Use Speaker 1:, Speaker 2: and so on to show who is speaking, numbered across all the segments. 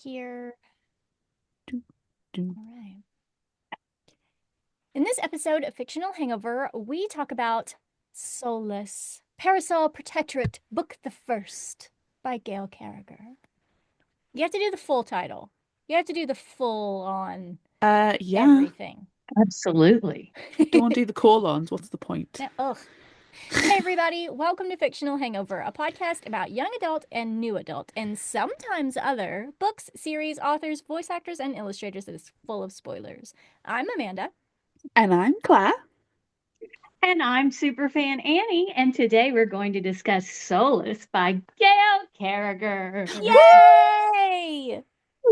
Speaker 1: here.
Speaker 2: Do, do.
Speaker 1: All right. In this episode of Fictional Hangover, we talk about Soulless, Parasol Protectorate, Book the First by Gail Carriger. You have to do the full title. You have to do the full on
Speaker 2: Yeah.
Speaker 1: everything.
Speaker 3: Absolutely.
Speaker 2: Don't want to do the colons. What's the point?
Speaker 1: Now, ugh. Hey, everybody. Welcome to Fictional Hangover, a podcast about young adult and new adult, and sometimes other books, series, authors, voice actors, and illustrators that is full of spoilers. I'm Amanda.
Speaker 2: And I'm Claire.
Speaker 3: And I'm SuperFan Annie, and today we're going to discuss Soulless by Gail Carriger.
Speaker 1: Yay!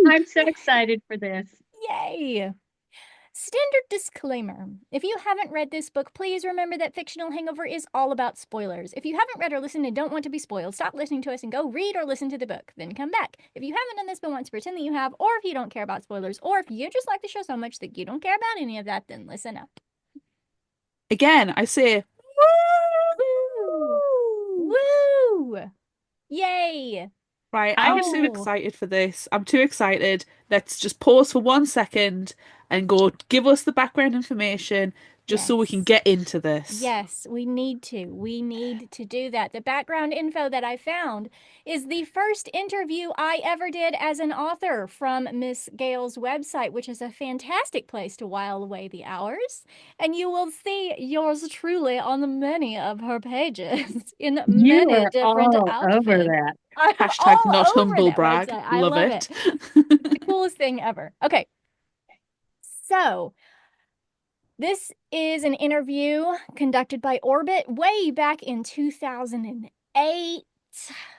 Speaker 3: I'm so excited for this.
Speaker 1: Yay! Standard disclaimer. If you haven't read this book, please remember that Fictional Hangover is all about spoilers. If you haven't read or listened and don't want to be spoiled, stop listening to us and go read or listen to the book. Then come back. If you haven't done this but want to pretend that you have, or if you don't care about spoilers, or if you just like the show so much that you don't care about any of that, then listen up.
Speaker 2: Again, I say,
Speaker 1: Woo! Woo! Yay!
Speaker 2: right, I'm so excited for this. I'm too excited. Let's just pause for 1 second and go give us the background information just so we can get into this.
Speaker 1: Yes, we need to. We need to do that. The background info that I found is the first interview I ever did as an author from Miss Gail's website, which is a fantastic place to while away the hours. And you will see yours truly on many of her pages in many different outfits.
Speaker 3: Over that.
Speaker 2: Hashtag not humble brag.
Speaker 1: I
Speaker 2: love it.
Speaker 1: The coolest thing ever. Okay. So this is an interview conducted by Orbit way back in 2008.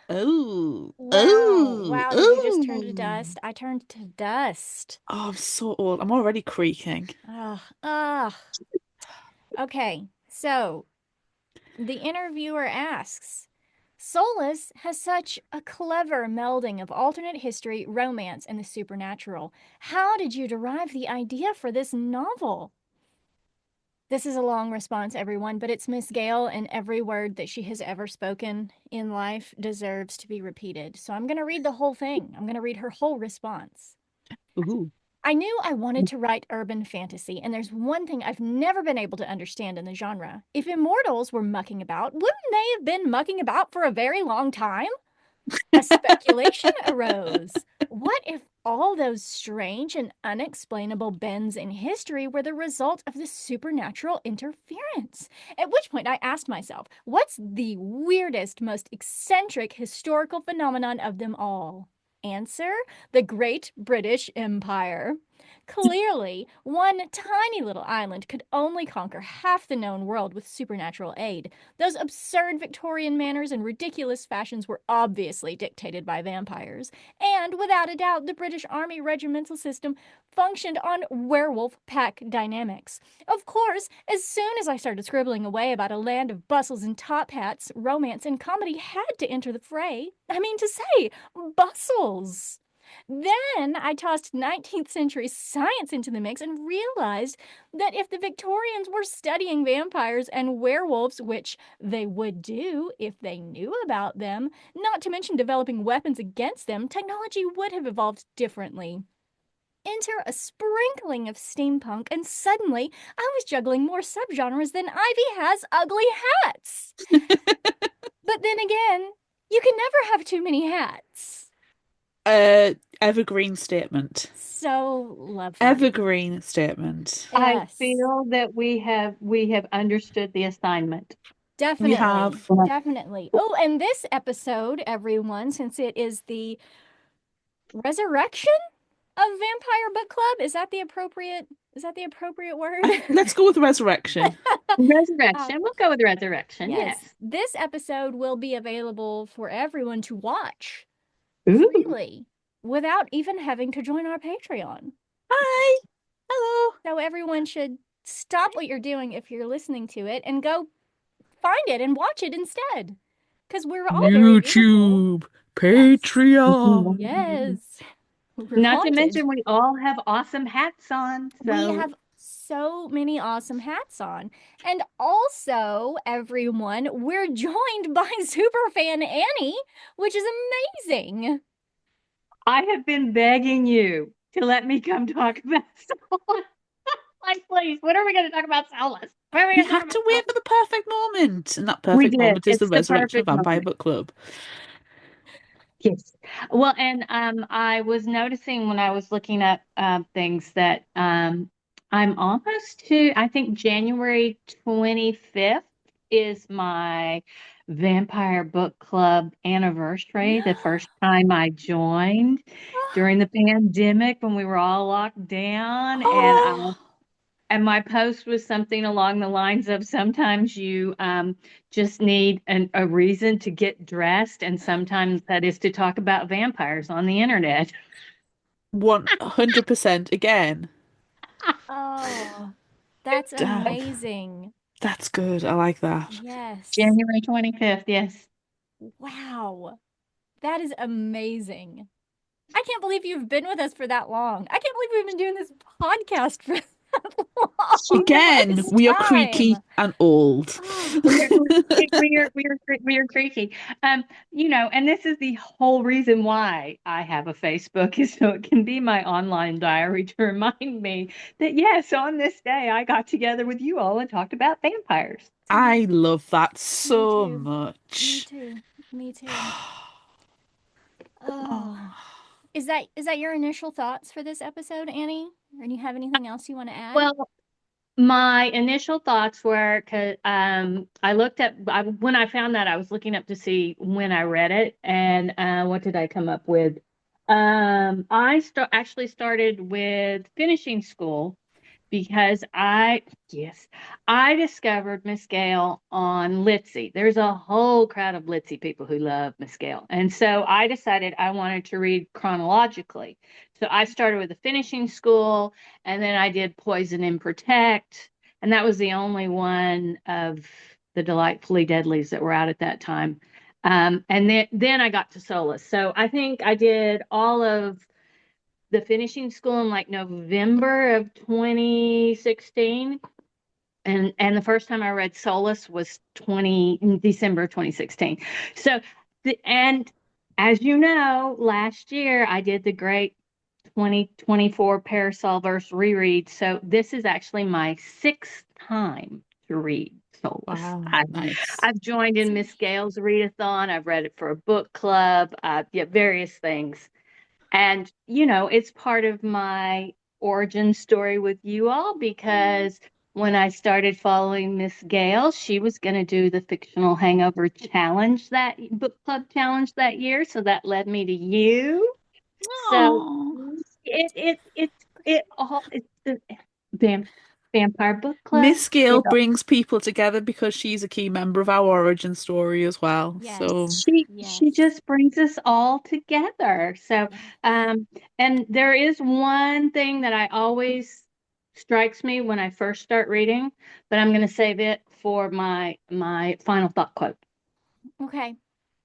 Speaker 2: Oh.
Speaker 1: Wow.
Speaker 2: Oh.
Speaker 1: Wow, did you just turn to dust? I turned to dust.
Speaker 2: Oh, I'm so old. I'm already creaking.
Speaker 1: Okay, so the interviewer asks, Soulless has such a clever melding of alternate history, romance, and the supernatural. How did you derive the idea for this novel? This is a long response, everyone, but it's Miss Gail, and every word that she has ever spoken in life deserves to be repeated. So I'm going to read the whole thing. I'm going to read her whole response.
Speaker 2: Ooh.
Speaker 1: I knew I wanted to write urban fantasy, and there's one thing I've never been able to understand in the genre. If immortals were mucking about, wouldn't they have been mucking about for a very long time? A speculation arose. What if all those strange and unexplainable bends in history were the result of the supernatural interference? At which point I asked myself, what's the weirdest, most eccentric historical phenomenon of them all? Answer, the Great British Empire. Clearly, one tiny little island could only conquer half the known world with supernatural aid. Those absurd Victorian manners and ridiculous fashions were obviously dictated by vampires. And without a doubt, the British Army regimental system functioned on werewolf pack dynamics. Of course, as soon as I started scribbling away about a land of bustles and top hats, romance and comedy had to enter the fray. I mean to say, bustles. Then I tossed 19th century science into the mix and realized that if the Victorians were studying vampires and werewolves, which they would do if they knew about them, not to mention developing weapons against them, technology would have evolved differently. Enter a sprinkling of steampunk, and suddenly I was juggling more subgenres than Ivy has ugly hats. But then again, you can never have too many hats.
Speaker 2: Evergreen statement.
Speaker 1: So lovely.
Speaker 2: Evergreen statement.
Speaker 3: Yes. I feel that we have understood the assignment.
Speaker 1: Definitely.
Speaker 2: We have.
Speaker 1: Definitely. Oh, and this episode, everyone, since it is the resurrection of Vampire Book Club, is that the appropriate word?
Speaker 2: Let's go with resurrection.
Speaker 3: Resurrection. We'll go with resurrection. Yes.
Speaker 1: This episode will be available for everyone to watch.
Speaker 3: Ooh.
Speaker 1: Freely, without even having to join our Patreon.
Speaker 2: Hi. Hello.
Speaker 1: So everyone should stop what you're doing if you're listening to it and go find it and watch it instead. Because we're all
Speaker 2: YouTube, Patreon.
Speaker 1: Yes.
Speaker 3: Not to mention we all have awesome hats on.
Speaker 1: We have so many awesome hats on. And also, everyone, we're joined by SuperFan Annie, which is amazing.
Speaker 3: I have been begging you to let me come talk about Soulless. Like, please, when are we going to talk about Soulless? When are we
Speaker 2: We
Speaker 3: going to talk
Speaker 2: had
Speaker 3: about
Speaker 2: to wait
Speaker 3: Soulless?
Speaker 2: for the perfect moment, and that
Speaker 3: We
Speaker 2: perfect
Speaker 3: did.
Speaker 2: moment is the
Speaker 3: It's the
Speaker 2: resurrection of
Speaker 3: perfect
Speaker 2: Vampire
Speaker 3: moment.
Speaker 2: Book Club.
Speaker 3: Yes. Well, and I was noticing when I was looking up things that I'm almost to, I think January 25th is my Vampire Book Club anniversary, the first time I joined during the pandemic when we were all locked down.
Speaker 2: Oh,
Speaker 3: And my post was something along the lines of sometimes you just need a reason to get dressed, and sometimes that is to talk about vampires on the internet.
Speaker 2: 100% again.
Speaker 1: Oh, that's
Speaker 2: Damn,
Speaker 1: amazing.
Speaker 2: that's good. I like that.
Speaker 1: Yes.
Speaker 3: January 25th, yes.
Speaker 1: Wow. That is amazing. I can't believe you've been with us for that long. I can't believe we've been doing this podcast for that long. What
Speaker 2: Again,
Speaker 1: is
Speaker 2: we are
Speaker 1: time?
Speaker 2: creaky and old.
Speaker 1: Oh,
Speaker 3: We are creaky. And this is the whole reason why I have a Facebook is so it can be my online diary to remind me that yes, on this day I got together with you all and talked about vampires.
Speaker 2: I love that
Speaker 1: me
Speaker 2: so
Speaker 1: too. Me
Speaker 2: much.
Speaker 1: too. Me too.
Speaker 2: Oh.
Speaker 1: Oh. Is that your initial thoughts for this episode, Annie? Or do you have anything else you want to add?
Speaker 3: Well, my initial thoughts were because I looked up when I found that I was looking up to see when I read it, and what did I come up with? Actually started with finishing school because yes, I discovered Miss Gail on Litzy. There's a whole crowd of Litzy people who love Miss Gail. And so I decided I wanted to read chronologically. So I started with the finishing school, and then I did Poison and Protect. And that was the only one of the Delightfully Deadlies that were out at that time. And then I got to Soulless. So I think I did all of the finishing school in like November of 2016. And the first time I read Soulless was 20 December 2016. So and as you know, last year I did the great 2024 Parasol verse reread. So this is actually my sixth time to read Soulless.
Speaker 2: Wow,
Speaker 3: I've,
Speaker 2: nice.
Speaker 3: I've joined in Miss Gail's readathon. I've read it for a book club, yeah, various things. And, it's part of my origin story with you all because when I started following Miss Gail, she was going to do the Fictional Hangover challenge that book club challenge that year. So that led me to you. So
Speaker 2: Oh.
Speaker 3: it's the Vam- Vampire Book Club.
Speaker 2: Miss Gail brings people together because she's a key member of our origin story as well.
Speaker 1: Yes.
Speaker 2: So,
Speaker 3: She
Speaker 1: Yes.
Speaker 3: just brings us all together. So,
Speaker 1: Yes.
Speaker 3: and there is one thing that I always strikes me when I first start reading, but I'm going to save it for my final thought quote.
Speaker 1: Okay.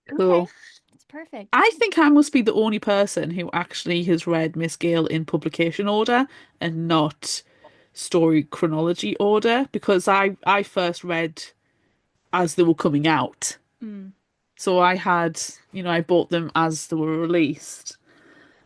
Speaker 1: Okay.
Speaker 2: cool.
Speaker 1: It's perfect.
Speaker 2: I think I must be the only person who actually has read Miss Gail in publication order and not story chronology order because I first read as they were coming out.
Speaker 1: Mm.
Speaker 2: So I bought them as they were released.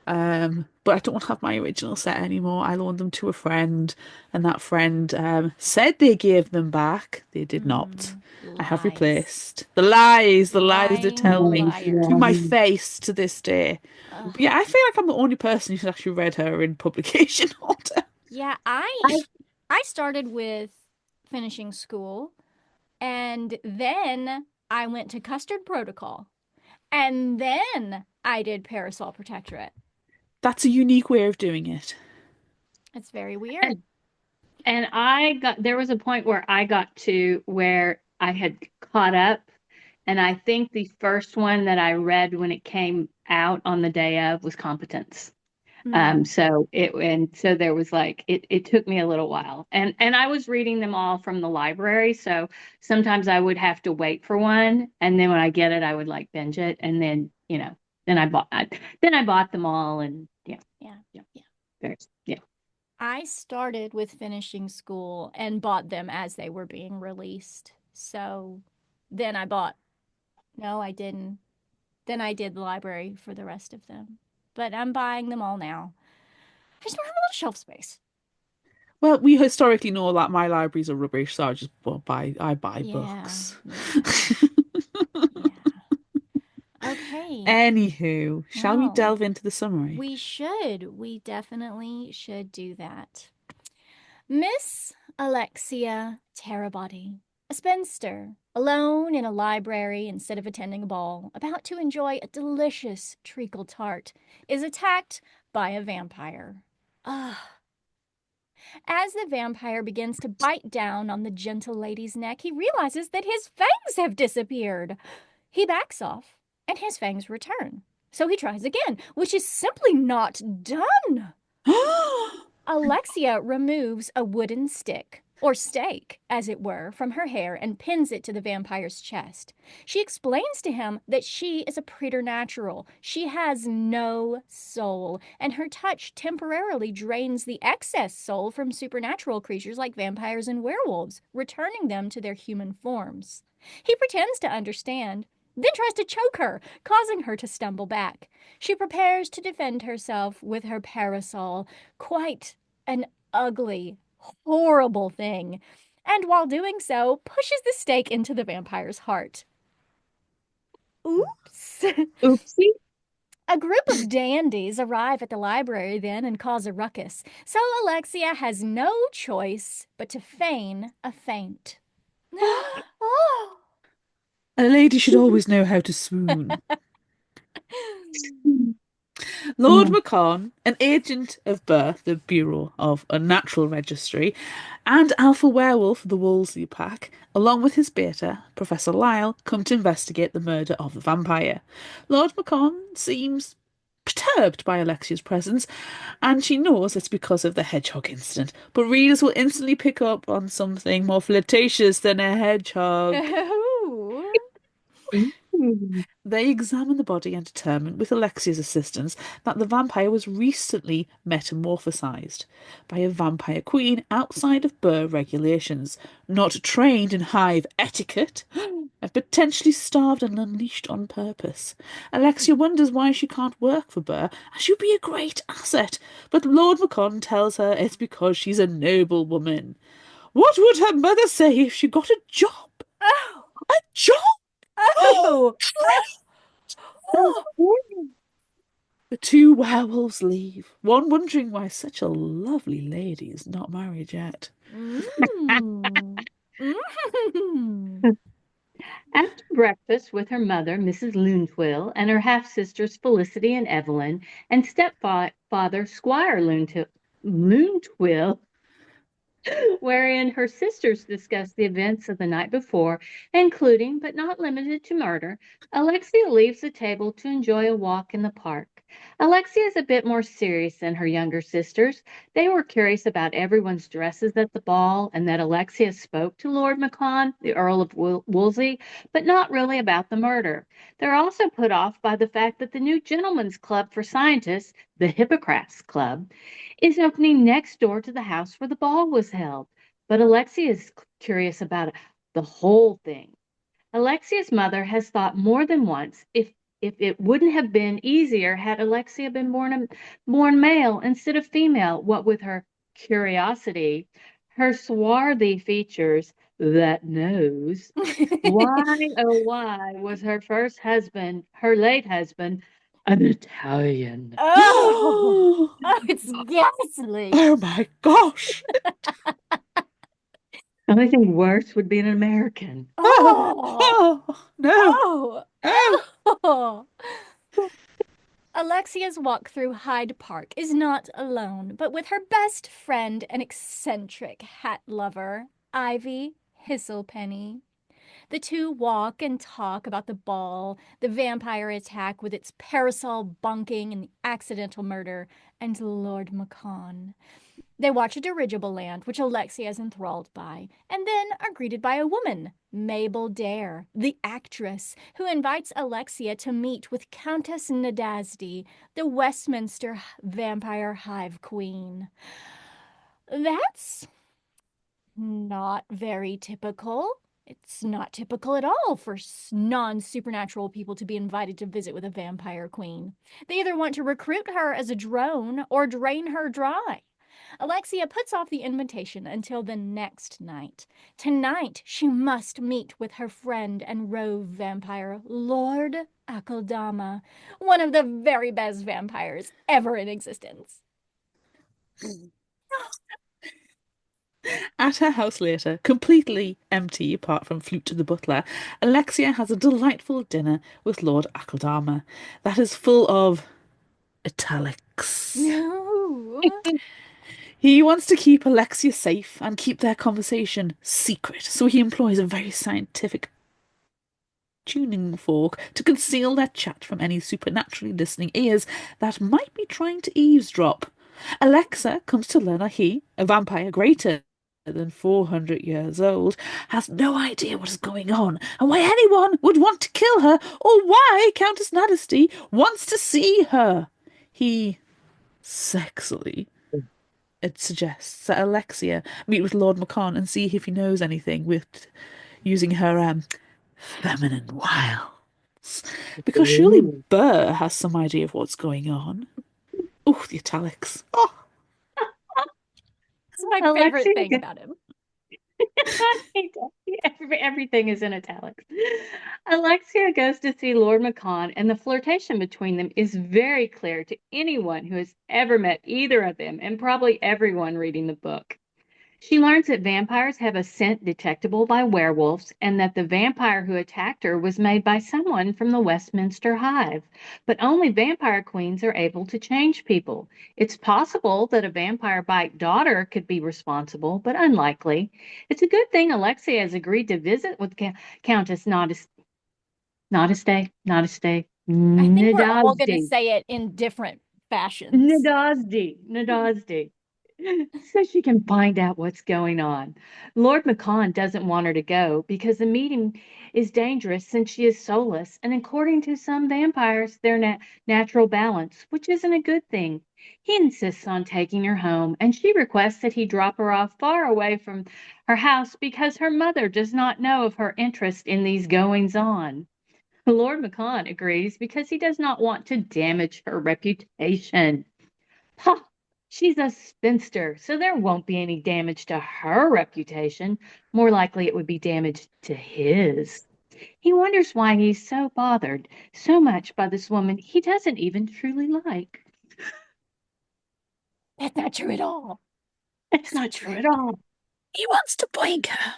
Speaker 2: But I don't have my original set anymore. I loaned them to a friend, and that friend said they gave them back. They did not. I have
Speaker 1: Lies.
Speaker 2: replaced the lies they
Speaker 1: Lying
Speaker 2: tell me to my
Speaker 1: liars.
Speaker 2: face to this day.
Speaker 1: Ugh.
Speaker 2: But yeah, I feel like I'm the only person who's actually read her in publication order.
Speaker 1: Yeah, I started with finishing school and then I went to Custard Protocol and then I did Parasol Protectorate.
Speaker 2: That's a unique way of doing it.
Speaker 1: It's very
Speaker 3: And
Speaker 1: weird.
Speaker 3: there was a point where I got to where I had caught up. And I think the first one that I read when it came out on the day of was Competence.
Speaker 1: Mm.
Speaker 3: So there was like it took me a little while. And I was reading them all from the library. So sometimes I would have to wait for one. And then when I get it, I would like binge it. And then, then I bought them all and yeah,
Speaker 1: Yeah.
Speaker 3: yeah,
Speaker 1: Yeah.
Speaker 3: yeah.
Speaker 1: I started with finishing school and bought them as they were being released. So then I bought, no, I didn't. Then I did the library for the rest of them. but I'm buying them all now. I just don't have a lot of shelf space.
Speaker 2: Well, we historically know that my libraries are rubbish, so I buy
Speaker 1: Yeah,
Speaker 2: books.
Speaker 1: yeah. Okay.
Speaker 2: Anywho, shall we
Speaker 1: Well,
Speaker 2: delve into the summary?
Speaker 1: we should. We definitely should do that. Miss Alexia Terabody, a spinster, alone in a library instead of attending a ball, about to enjoy a delicious treacle tart, is attacked by a vampire. Ah. As the vampire begins to bite down on the gentle lady's neck, he realizes that his fangs have disappeared. He backs off, and his fangs return. So he tries again, which is simply not done. Alexia removes a wooden stick, or stake, as it were, from her hair and pins it to the vampire's chest. She explains to him that she is a preternatural. She has no soul, and her touch temporarily drains the excess soul from supernatural creatures like vampires and werewolves, returning them to their human forms. He pretends to understand, then tries to choke her, causing her to stumble back. She prepares to defend herself with her parasol, quite an ugly, horrible thing, and while doing so, pushes the stake into the vampire's heart. Oops.
Speaker 3: Oopsie.
Speaker 1: A group of dandies arrive at the library then and cause a ruckus, so Alexia has no choice but to feign a faint. Oh.
Speaker 2: A lady should always know how to swoon. Lord McCon, an agent of Burr, the Bureau of Unnatural Registry, and Alpha Werewolf of the Wolseley Pack, along with his beta, Professor Lyle, come to investigate the murder of the vampire. Lord McCon seems perturbed by Alexia's presence, and she knows it's because of the hedgehog incident. But readers will instantly pick up on something more flirtatious than a hedgehog.
Speaker 1: Oh.
Speaker 2: They examine the body and determine, with Alexia's assistance, that the vampire was recently metamorphosized by a vampire queen outside of Burr regulations, not trained in hive etiquette, and potentially starved and unleashed on purpose. Alexia wonders why she can't work for Burr, as she'd be a great asset, but Lord Macon tells her it's because she's a noble woman. What would her mother say if she got a job?
Speaker 1: Oh.
Speaker 2: A job?
Speaker 1: Oh.
Speaker 2: The two werewolves leave, one wondering why such a lovely lady is not married yet.
Speaker 1: Mm.
Speaker 3: After breakfast with her mother, Mrs. Loontwill, and her half sisters Felicity and Evelyn, and stepfather Squire Loontwill, wherein her sisters discuss the events of the night before, including but not limited to murder, Alexia leaves the table to enjoy a walk in the park. Alexia is a bit more serious than her younger sisters. They were curious about everyone's dresses at the ball, and that Alexia spoke to Lord Macon, the Earl of Wolsey, but not really about the murder. They're also put off by the fact that the new Gentlemen's Club for Scientists, the Hippocrates Club, is opening next door to the house where the ball was held. But Alexia is curious about the whole thing. Alexia's mother has thought more than once if it wouldn't have been easier had Alexia been born male instead of female, what with her curiosity, her swarthy features, that nose. Why, oh, why was her first husband, her late husband, an Italian?
Speaker 1: Oh.
Speaker 2: Oh
Speaker 1: Oh, it's ghastly.
Speaker 2: my gosh!
Speaker 3: The only thing worse would be an American.
Speaker 1: Oh.
Speaker 2: No!
Speaker 1: Oh.
Speaker 2: No!
Speaker 1: Oh. Alexia's walk through Hyde Park is not alone, but with her best friend and eccentric hat lover, Ivy Hisselpenny. The two walk and talk about the ball, the vampire attack with its parasol bunking and the accidental murder, and Lord Macon. They watch a dirigible land, which Alexia is enthralled by, and then are greeted by a woman, Mabel Dare, the actress, who invites Alexia to meet with Countess Nadasdy, the Westminster vampire hive queen. That's not very typical. It's not typical at all for non-supernatural people to be invited to visit with a vampire queen. They either want to recruit her as a drone or drain her dry. Alexia puts off the invitation until the next night. Tonight, she must meet with her friend and rove vampire, Lord Akeldama, one of the very best vampires ever in existence.
Speaker 2: At her house later, completely empty apart from Flute the butler, Alexia has a delightful dinner with Lord Akeldama that is full of italics.
Speaker 1: No.
Speaker 2: He wants to keep Alexia safe and keep their conversation secret, so he employs a very scientific tuning fork to conceal their chat from any supernaturally listening ears that might be trying to eavesdrop. Alexa comes to learn that he, a vampire greater than 400 years old, has no idea what is going on and why anyone would want to kill her or why Countess Nadesty wants to see her. He sexily it suggests that Alexia meet with Lord Macon and see if he knows anything with using her feminine wiles. Because surely
Speaker 3: Ooh.
Speaker 2: Burr has some idea of what's going on. Oh, the italics. Oh,
Speaker 1: It's my
Speaker 3: Alexia,
Speaker 1: favorite thing about him.
Speaker 3: everything is in italics. Alexia goes to see Lord Macon, and the flirtation between them is very clear to anyone who has ever met either of them, and probably everyone reading the book. She learns that vampires have a scent detectable by werewolves and that the vampire who attacked her was made by someone from the Westminster Hive. But only vampire queens are able to change people. It's possible that a vampire bite daughter could be responsible, but unlikely. It's a good thing Alexia has agreed to visit with Countess Nadesty,
Speaker 1: I think we're all going to
Speaker 3: Nadasdy.
Speaker 1: say it in different fashions.
Speaker 3: Nadasdy, so she can find out what's going on. Lord Macon doesn't want her to go because the meeting is dangerous since she is soulless, and according to some vampires, their natural balance, which isn't a good thing. He insists on taking her home, and she requests that he drop her off far away from her house because her mother does not know of her interest in these goings on. Lord Macon agrees because he does not want to damage her reputation. Ha! She's a spinster, so there won't be any damage to her reputation. More likely it would be damage to his. He wonders why he's so bothered so much by this woman he doesn't even truly like.
Speaker 1: That's not true at all.
Speaker 3: It's not true at all.
Speaker 2: he wants to boink her.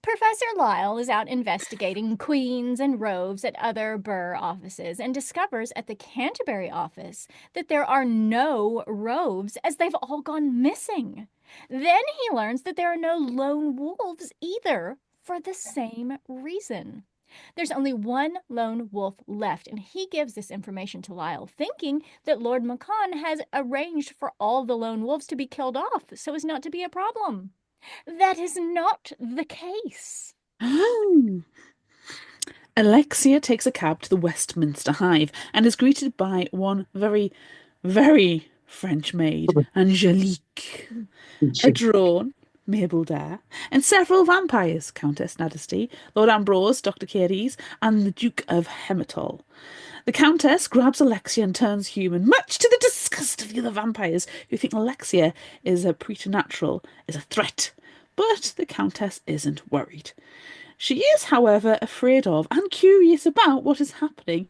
Speaker 1: Professor Lyle is out investigating queens and roves at other Burr offices and discovers at the Canterbury office that there are no roves as they've all gone missing. Then he learns that there are no lone wolves either for the same reason. There's only one lone wolf left, and he gives this information to Lyle, thinking that Lord Macon has arranged for all the lone wolves to be killed off so as not to be a problem. That is not the case.
Speaker 2: Alexia takes a cab to the Westminster Hive and is greeted by one very, very French maid, Angelique, a drone, Mabel Dare, and several vampires, Countess Nadesty, Lord Ambrose, Dr. Caries, and the Duke of Hematol. The Countess grabs Alexia and turns human, much to the disgust of the other vampires, who think Alexia is a preternatural, is a threat. But the Countess isn't worried. She is, however, afraid of and curious about what is happening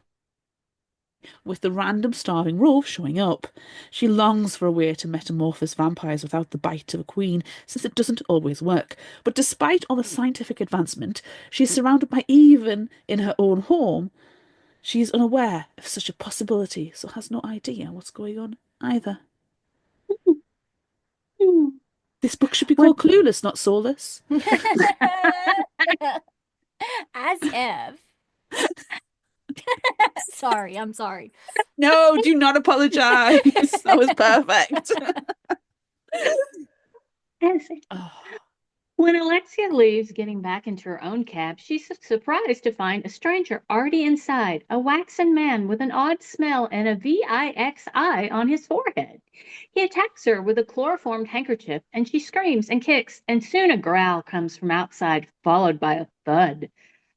Speaker 2: with the random starving wolf showing up. She longs for a way to metamorphose vampires without the bite of a queen, since it doesn't always work. But despite all the scientific advancement she is surrounded by, even in her own home, she is unaware of such a possibility, so has no idea what's going on either. This book should be called Clueless, not Soulless.
Speaker 1: As if. Sorry, I'm sorry.
Speaker 2: No, do not apologize. That was perfect.
Speaker 3: As if.
Speaker 2: Oh,
Speaker 3: When Alexia leaves, getting back into her own cab, she's surprised to find a stranger already inside, a waxen man with an odd smell and a VIXI on his forehead. He attacks her with a chloroformed handkerchief, and she screams and kicks, and soon a growl comes from outside, followed by a thud.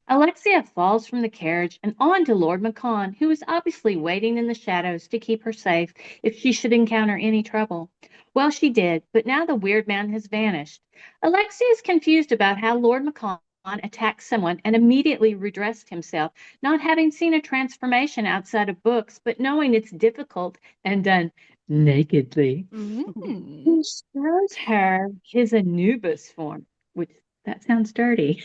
Speaker 3: Alexia falls from the carriage and on to Lord Macon, who is obviously waiting in the shadows to keep her safe if she should encounter any trouble. Well, she did, but now the weird man has vanished. Alexia is confused about how Lord Macon attacked someone and immediately redressed himself, not having seen a transformation outside of books, but knowing it's difficult and done nakedly. He shows her his Anubis form, which that sounds dirty.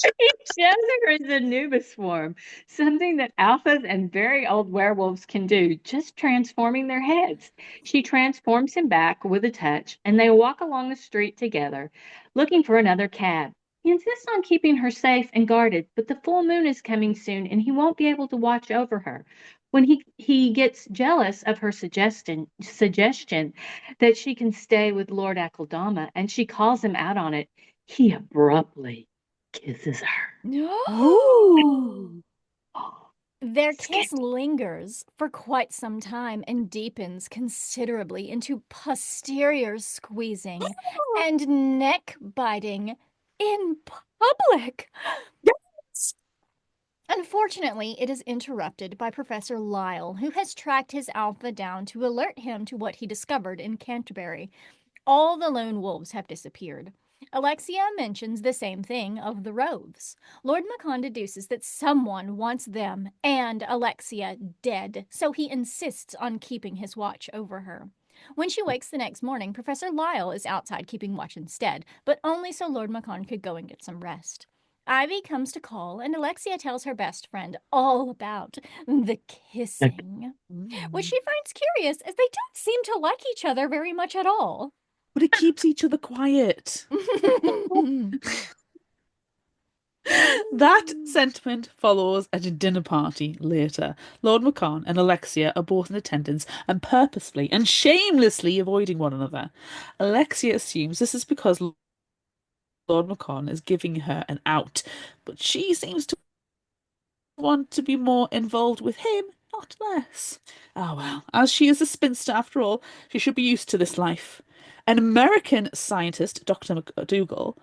Speaker 3: He shows her his Anubis form, something that alphas and very old werewolves can do, just transforming their heads. She transforms him back with a touch, and they walk along the street together, looking for another cab. He insists on keeping her safe and guarded, but the full moon is coming soon, and he won't be able to watch over her. When he gets jealous of her suggestion that she can stay with Lord Akeldama, and she calls him out on it, he abruptly kisses her.
Speaker 2: Ooh.
Speaker 1: Their kiss lingers for quite some time and deepens considerably into posterior squeezing and neck biting in public.
Speaker 2: Yes.
Speaker 1: Unfortunately, it is interrupted by Professor Lyle, who has tracked his alpha down to alert him to what he discovered in Canterbury. All the lone wolves have disappeared. Alexia mentions the same thing of the roves. Lord Macon deduces that someone wants them and Alexia dead, so he insists on keeping his watch over her. When she wakes the next morning, Professor Lyle is outside keeping watch instead, but only so Lord Macon could go and get some rest. Ivy comes to call, and Alexia tells her best friend all about the kissing, which she finds curious as they don't seem to like each other very much at all.
Speaker 2: But it keeps each other quiet. That sentiment follows at a dinner party later. Lord Macon and Alexia are both in attendance and purposefully and shamelessly avoiding one another. Alexia assumes this is because Lord Macon is giving her an out, but she seems to want to be more involved with him, not less. Oh well, as she is a spinster after all, she should be used to this life. An American scientist, Dr. McDougall,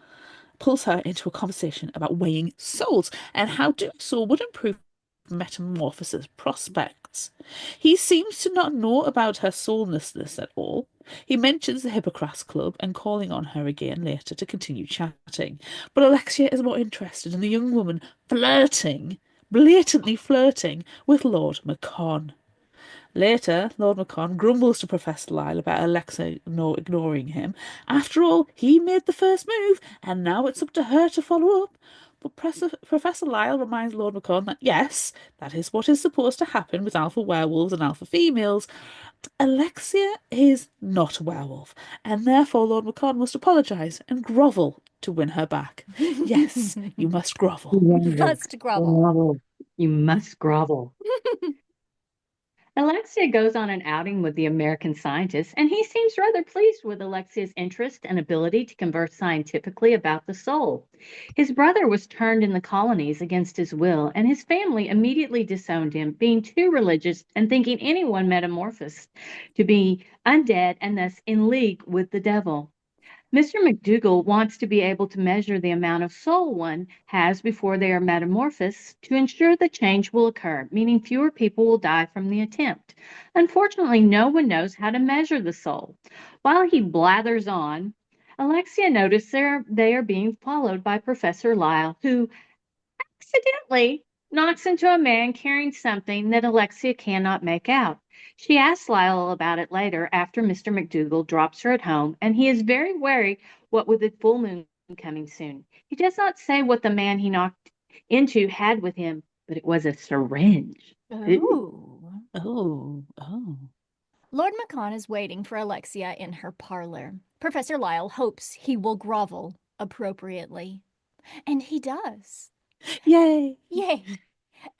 Speaker 2: pulls her into a conversation about weighing souls and how doing so would improve metamorphosis prospects. He seems to not know about her soullessness at all. He mentions the Hippocrates Club and calling on her again later to continue chatting. But Alexia is more interested in the young woman blatantly flirting with Lord Macon. Later, Lord Macon grumbles to Professor Lyle about Alexa ignoring him. After all, he made the first move, and now it's up to her to follow up. But Professor Lyle reminds Lord Macon that yes, that is what is supposed to happen with alpha werewolves and alpha females. Alexia is not a werewolf, and therefore Lord Macon must apologise and grovel to win her back. Yes, you must grovel.
Speaker 1: Must grovel.
Speaker 3: You must grovel. Alexia goes on an outing with the American scientist, and he seems rather pleased with Alexia's interest and ability to converse scientifically about the soul. His brother was turned in the colonies against his will, and his family immediately disowned him, being too religious and thinking anyone metamorphosed to be undead and thus in league with the devil. Mr. McDougall wants to be able to measure the amount of soul one has before they are metamorphosed to ensure the change will occur, meaning fewer people will die from the attempt. Unfortunately, no one knows how to measure the soul. While he blathers on, Alexia notices they are being followed by Professor Lyle, who accidentally knocks into a man carrying something that Alexia cannot make out. She asks Lyle about it later after Mr. McDougall drops her at home, and he is very wary what with the full moon coming soon. He does not say what the man he knocked into had with him, but it was a syringe.
Speaker 1: Oh.
Speaker 2: Oh.
Speaker 1: Lord Macon is waiting for Alexia in her parlor. Professor Lyle hopes he will grovel appropriately. And he does.
Speaker 2: Yay!
Speaker 1: Yay!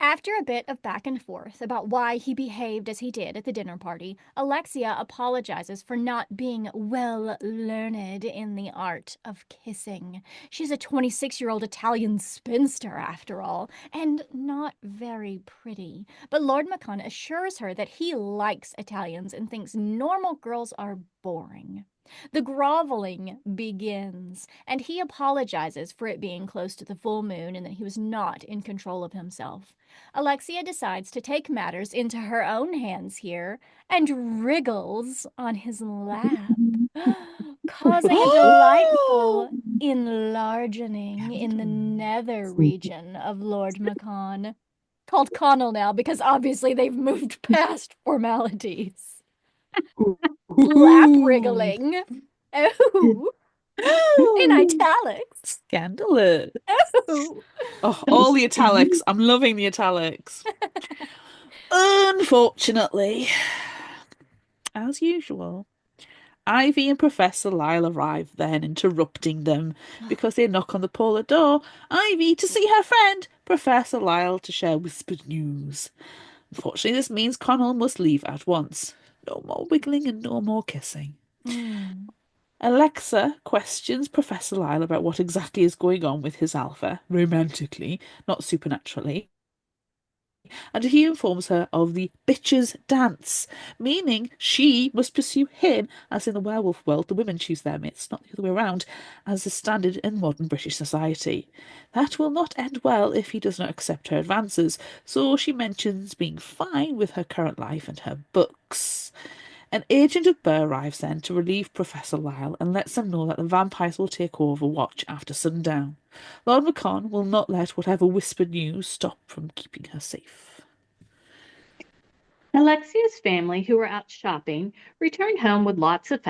Speaker 1: After a bit of back and forth about why he behaved as he did at the dinner party, Alexia apologizes for not being well learned in the art of kissing. She's a 26-year-old Italian spinster, after all, and not very pretty. But Lord Macon assures her that he likes Italians and thinks normal girls are boring. The groveling begins, and he apologizes for it being close to the full moon and that he was not in control of himself. Alexia decides to take matters into her own hands here and wriggles on his lap, causing a delightful enlargening in the nether region of Lord Macon. Called Connell now because obviously they've moved past formalities. Lap
Speaker 2: Ooh.
Speaker 1: wriggling. Oh, in italics.
Speaker 2: Scandalous.
Speaker 1: Oh.
Speaker 2: Oh, all the italics. I'm loving the italics. Unfortunately, as usual, Ivy and Professor Lyle arrive then, interrupting them because they knock on the parlour door. Ivy to see her friend, Professor Lyle to share whispered news. Unfortunately, this means Connell must leave at once. No more wiggling and no more kissing.
Speaker 1: Mm.
Speaker 2: Alexa questions Professor Lyle about what exactly is going on with his alpha, romantically, not supernaturally, and he informs her of the bitches' dance, meaning she must pursue him, as in the werewolf world, the women choose their mates, not the other way around, as is standard in modern British society. That will not end well if he does not accept her advances, so she mentions being fine with her current life and her books. An agent of Burr arrives then to relieve Professor Lyle and lets them know that the vampires will take over watch after sundown. Lord Macon will not let whatever whispered news stop from keeping her safe.
Speaker 3: Alexia's family, who were out shopping, returned home with lots of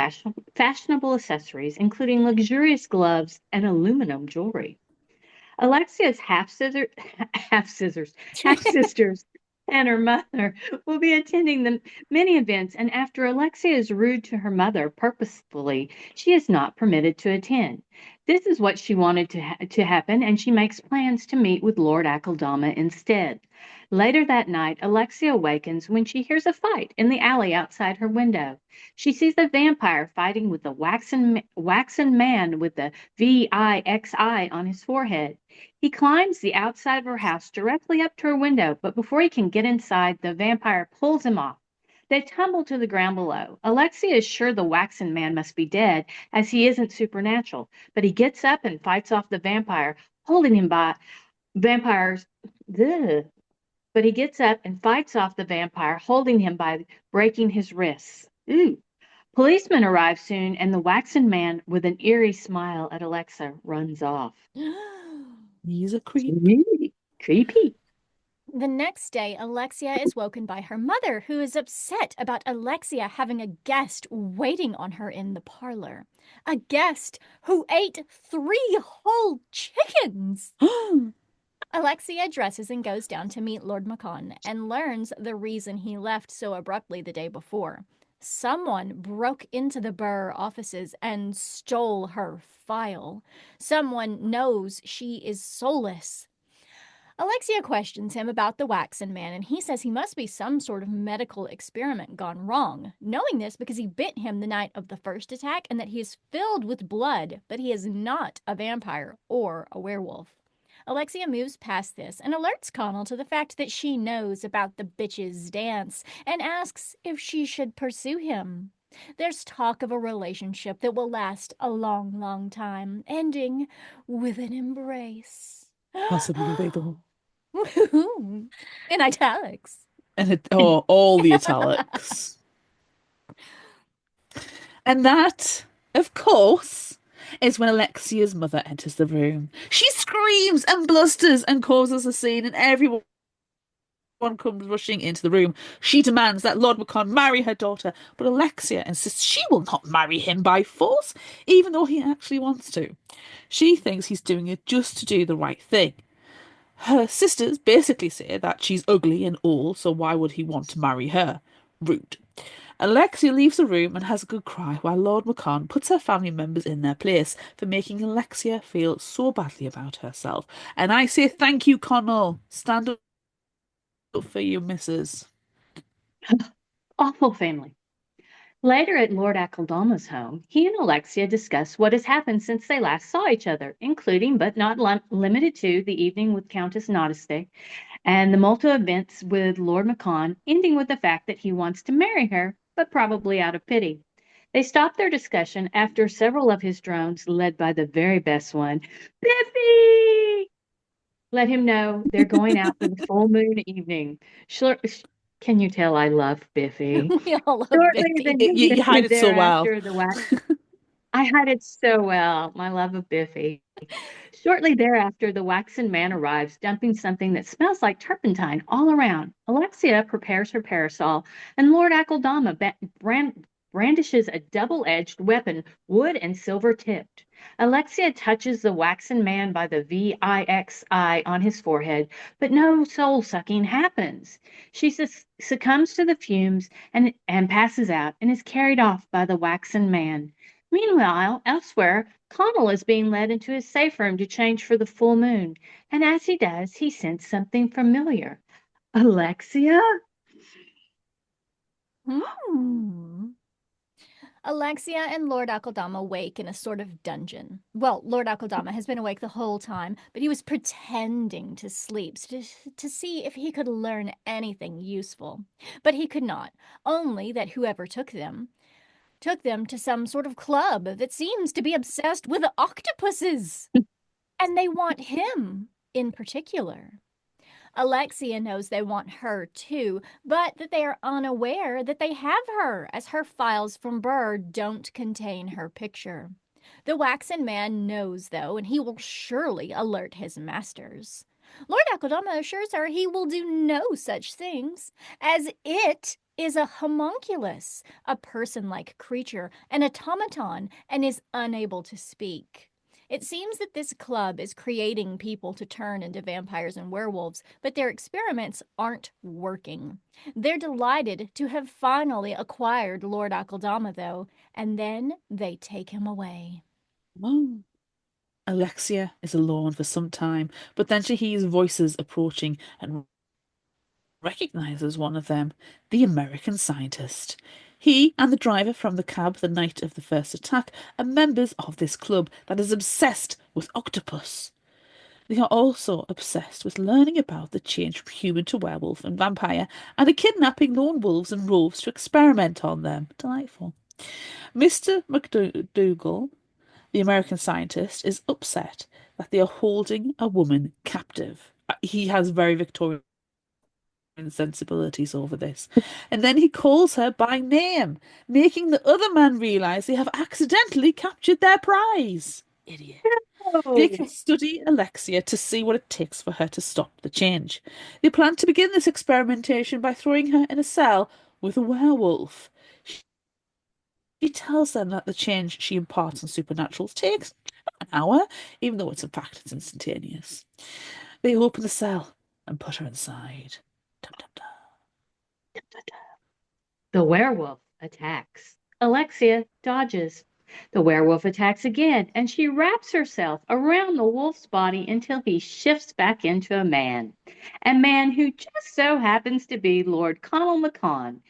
Speaker 3: fashionable accessories, including luxurious gloves and aluminum jewelry. Alexia's half sisters, and her mother will be attending the many events. And after Alexia is rude to her mother purposefully, she is not permitted to attend. This is what she wanted to happen, and she makes plans to meet with Lord Akeldama instead. Later that night, Alexia awakens when she hears a fight in the alley outside her window. She sees a vampire fighting with a waxen man with the VIXI on his forehead. He climbs the outside of her house directly up to her window, but before he can get inside, the vampire pulls him off. They tumble to the ground below. Alexia is sure the waxen man must be dead, as he isn't supernatural, but he gets up and fights off the vampire, holding him by vampires. Ugh. But he gets up and fights off the vampire, holding him by breaking his wrists. Ooh. Policemen arrive soon, and the waxen man, with an eerie smile at Alexa, runs off.
Speaker 2: He's a creep.
Speaker 3: Creepy.
Speaker 1: The next day, Alexia is woken by her mother, who is upset about Alexia having a guest waiting on her in the parlor. A guest who ate 3 whole chickens! Alexia dresses and goes down to meet Lord Macon and learns the reason he left so abruptly the day before. Someone broke into the Burr offices and stole her file. Someone knows she is soulless. Alexia questions him about the waxen man, and he says he must be some sort of medical experiment gone wrong, knowing this because he bit him the night of the first attack and that he is filled with blood, but he is not a vampire or a werewolf. Alexia moves past this and alerts Connell to the fact that she knows about the bitch's dance and asks if she should pursue him. There's talk of a relationship that will last a long, long time, ending with an embrace.
Speaker 2: Possibly legal.
Speaker 1: In italics.
Speaker 2: And all the italics. And that, of course, is when Alexia's mother enters the room. She screams and blusters and causes a scene, and everyone comes rushing into the room. She demands that Lord Macon marry her daughter, but Alexia insists she will not marry him by force, even though he actually wants to. She thinks he's doing it just to do the right thing. Her sisters basically say that she's ugly and old, so why would he want to marry her? Rude. Alexia leaves the room and has a good cry while Lord Macon puts her family members in their place for making Alexia feel so badly about herself. And I say thank you, Connell. Stand up for you, missus.
Speaker 3: Awful family. Later at Lord Akeldama's home, he and Alexia discuss what has happened since they last saw each other, including but not limited to the evening with Countess Nodiste and the multiple events with Lord Macon, ending with the fact that he wants to marry her, but probably out of pity. They stop their discussion after several of his drones, led by the very best one, Biffy, let him know they're going out for the full moon evening. Can you tell I love Biffy?
Speaker 1: We all love
Speaker 3: Shortly
Speaker 1: Biffy.
Speaker 2: You hide it so well.
Speaker 3: thereafter, I had it so well, my love of Biffy. Shortly thereafter, the waxen man arrives, dumping something that smells like turpentine all around. Alexia prepares her parasol, and Lord Akeldama brandishes a double-edged weapon, wood and silver tipped. Alexia touches the waxen man by the VIXI on his forehead, but no soul-sucking happens. She succumbs to the fumes and passes out and is carried off by the waxen man. Meanwhile, elsewhere, Connell is being led into his safe room to change for the full moon, and as he does, he scents something familiar. Alexia?
Speaker 1: Hmm. Alexia and Lord Akeldama wake in a sort of dungeon. Well, Lord Akeldama has been awake the whole time, but he was pretending to sleep to see if he could learn anything useful. But he could not, only that whoever took them to some sort of club that seems to be obsessed with octopuses. And they want him in particular. Alexia knows they want her too, but that they are unaware that they have her, as her files from Burr don't contain her picture. The waxen man knows, though, and he will surely alert his masters. Lord Akeldama assures her he will do no such things, as it is a homHUNKculus, a person-like creature, an automaton, and is unable to speak. It seems that this club is creating people to turn into vampires and werewolves, but their experiments aren't working. They're delighted to have finally acquired Lord Akeldama, though, and then they take him away.
Speaker 2: Oh. Alexia is alone for some time, but then she hears voices approaching and recognizes one of them, the American scientist. He and the driver from the cab the night of the first attack are members of this club that is obsessed with octopus. They are also obsessed with learning about the change from human to werewolf and vampire and are kidnapping lone wolves and rogues to experiment on them. Delightful. Mr. McDougall, the American scientist, is upset that they are holding a woman captive. He has very Victorian sensibilities over this. And then he calls her by name, making the other man realize they have accidentally captured their prize. Idiot. They can study Alexia to see what it takes for her to stop the change. They plan to begin this experimentation by throwing her in a cell with a werewolf. She tells them that the change she imparts on supernaturals takes an hour, even though it's instantaneous. They open the cell and put her inside. Dum, dum, dum.
Speaker 3: The werewolf attacks. Alexia dodges. The werewolf attacks again, and she wraps herself around the wolf's body until he shifts back into a man who just so happens to be Lord Connell Macon.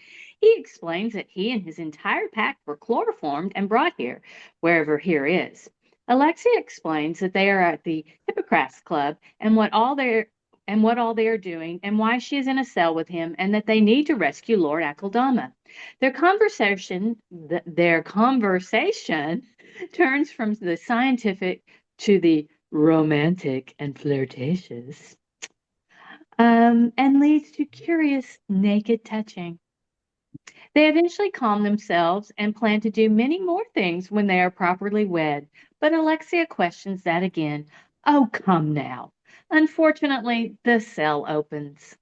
Speaker 3: He explains that he and his entire pack were chloroformed and brought here, wherever here is. Alexia explains that they are at the Hippocrates Club and what all they are doing and why she is in a cell with him and that they need to rescue Lord Akeldama. Their conversation turns from the scientific to the romantic and flirtatious, and leads to curious naked touching. They eventually calm themselves and plan to do many more things when they are properly wed, but Alexia questions that again. Oh, come now. Unfortunately, the cell opens.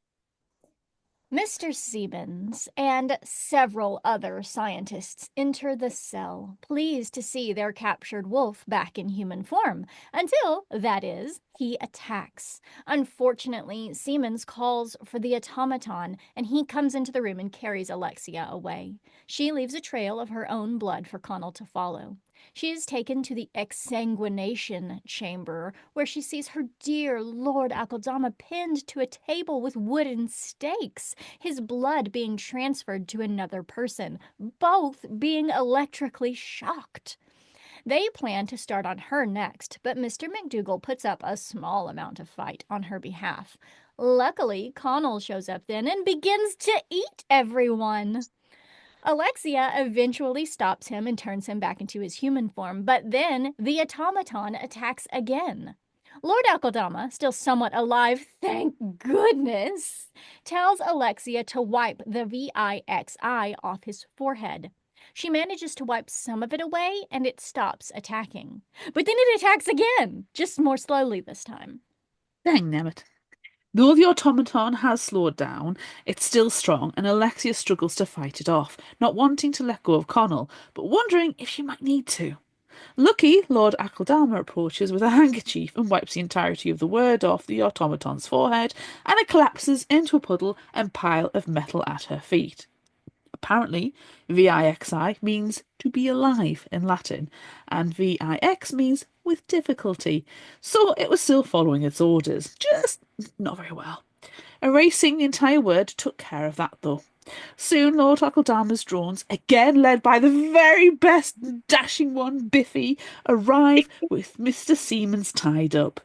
Speaker 1: Mr. Siemens and several other scientists enter the cell, pleased to see their captured wolf back in human form, until, that is, he attacks. Unfortunately, Siemens calls for the automaton, and he comes into the room and carries Alexia away. She leaves a trail of her own blood for Connell to follow. She is taken to the exsanguination chamber, where she sees her dear Lord Akeldama pinned to a table with wooden stakes, his blood being transferred to another person, both being electrically shocked. They plan to start on her next, but Mr. McDougal puts up a small amount of fight on her behalf. Luckily, Connell shows up then and begins to eat everyone. Alexia eventually stops him and turns him back into his human form, but then the automaton attacks again. Lord Akeldama, still somewhat alive, thank goodness, tells Alexia to wipe the VIXI off his forehead. She manages to wipe some of it away and it stops attacking. But then it attacks again, just more slowly this time.
Speaker 2: Dang nabbit. Though the automaton has slowed down, it's still strong, and Alexia struggles to fight it off, not wanting to let go of Connell, but wondering if she might need to. Lucky, Lord Akeldama approaches with a handkerchief and wipes the entirety of the word off the automaton's forehead, and it collapses into a puddle and pile of metal at her feet. Apparently, VIXI means to be alive in Latin, and VIX means with difficulty, so it was still following its orders, just not very well. Erasing the entire word took care of that, though. Soon Lord Akeldama's drones, again led by the very best dashing one, Biffy, arrive with Mr. Siemens tied up.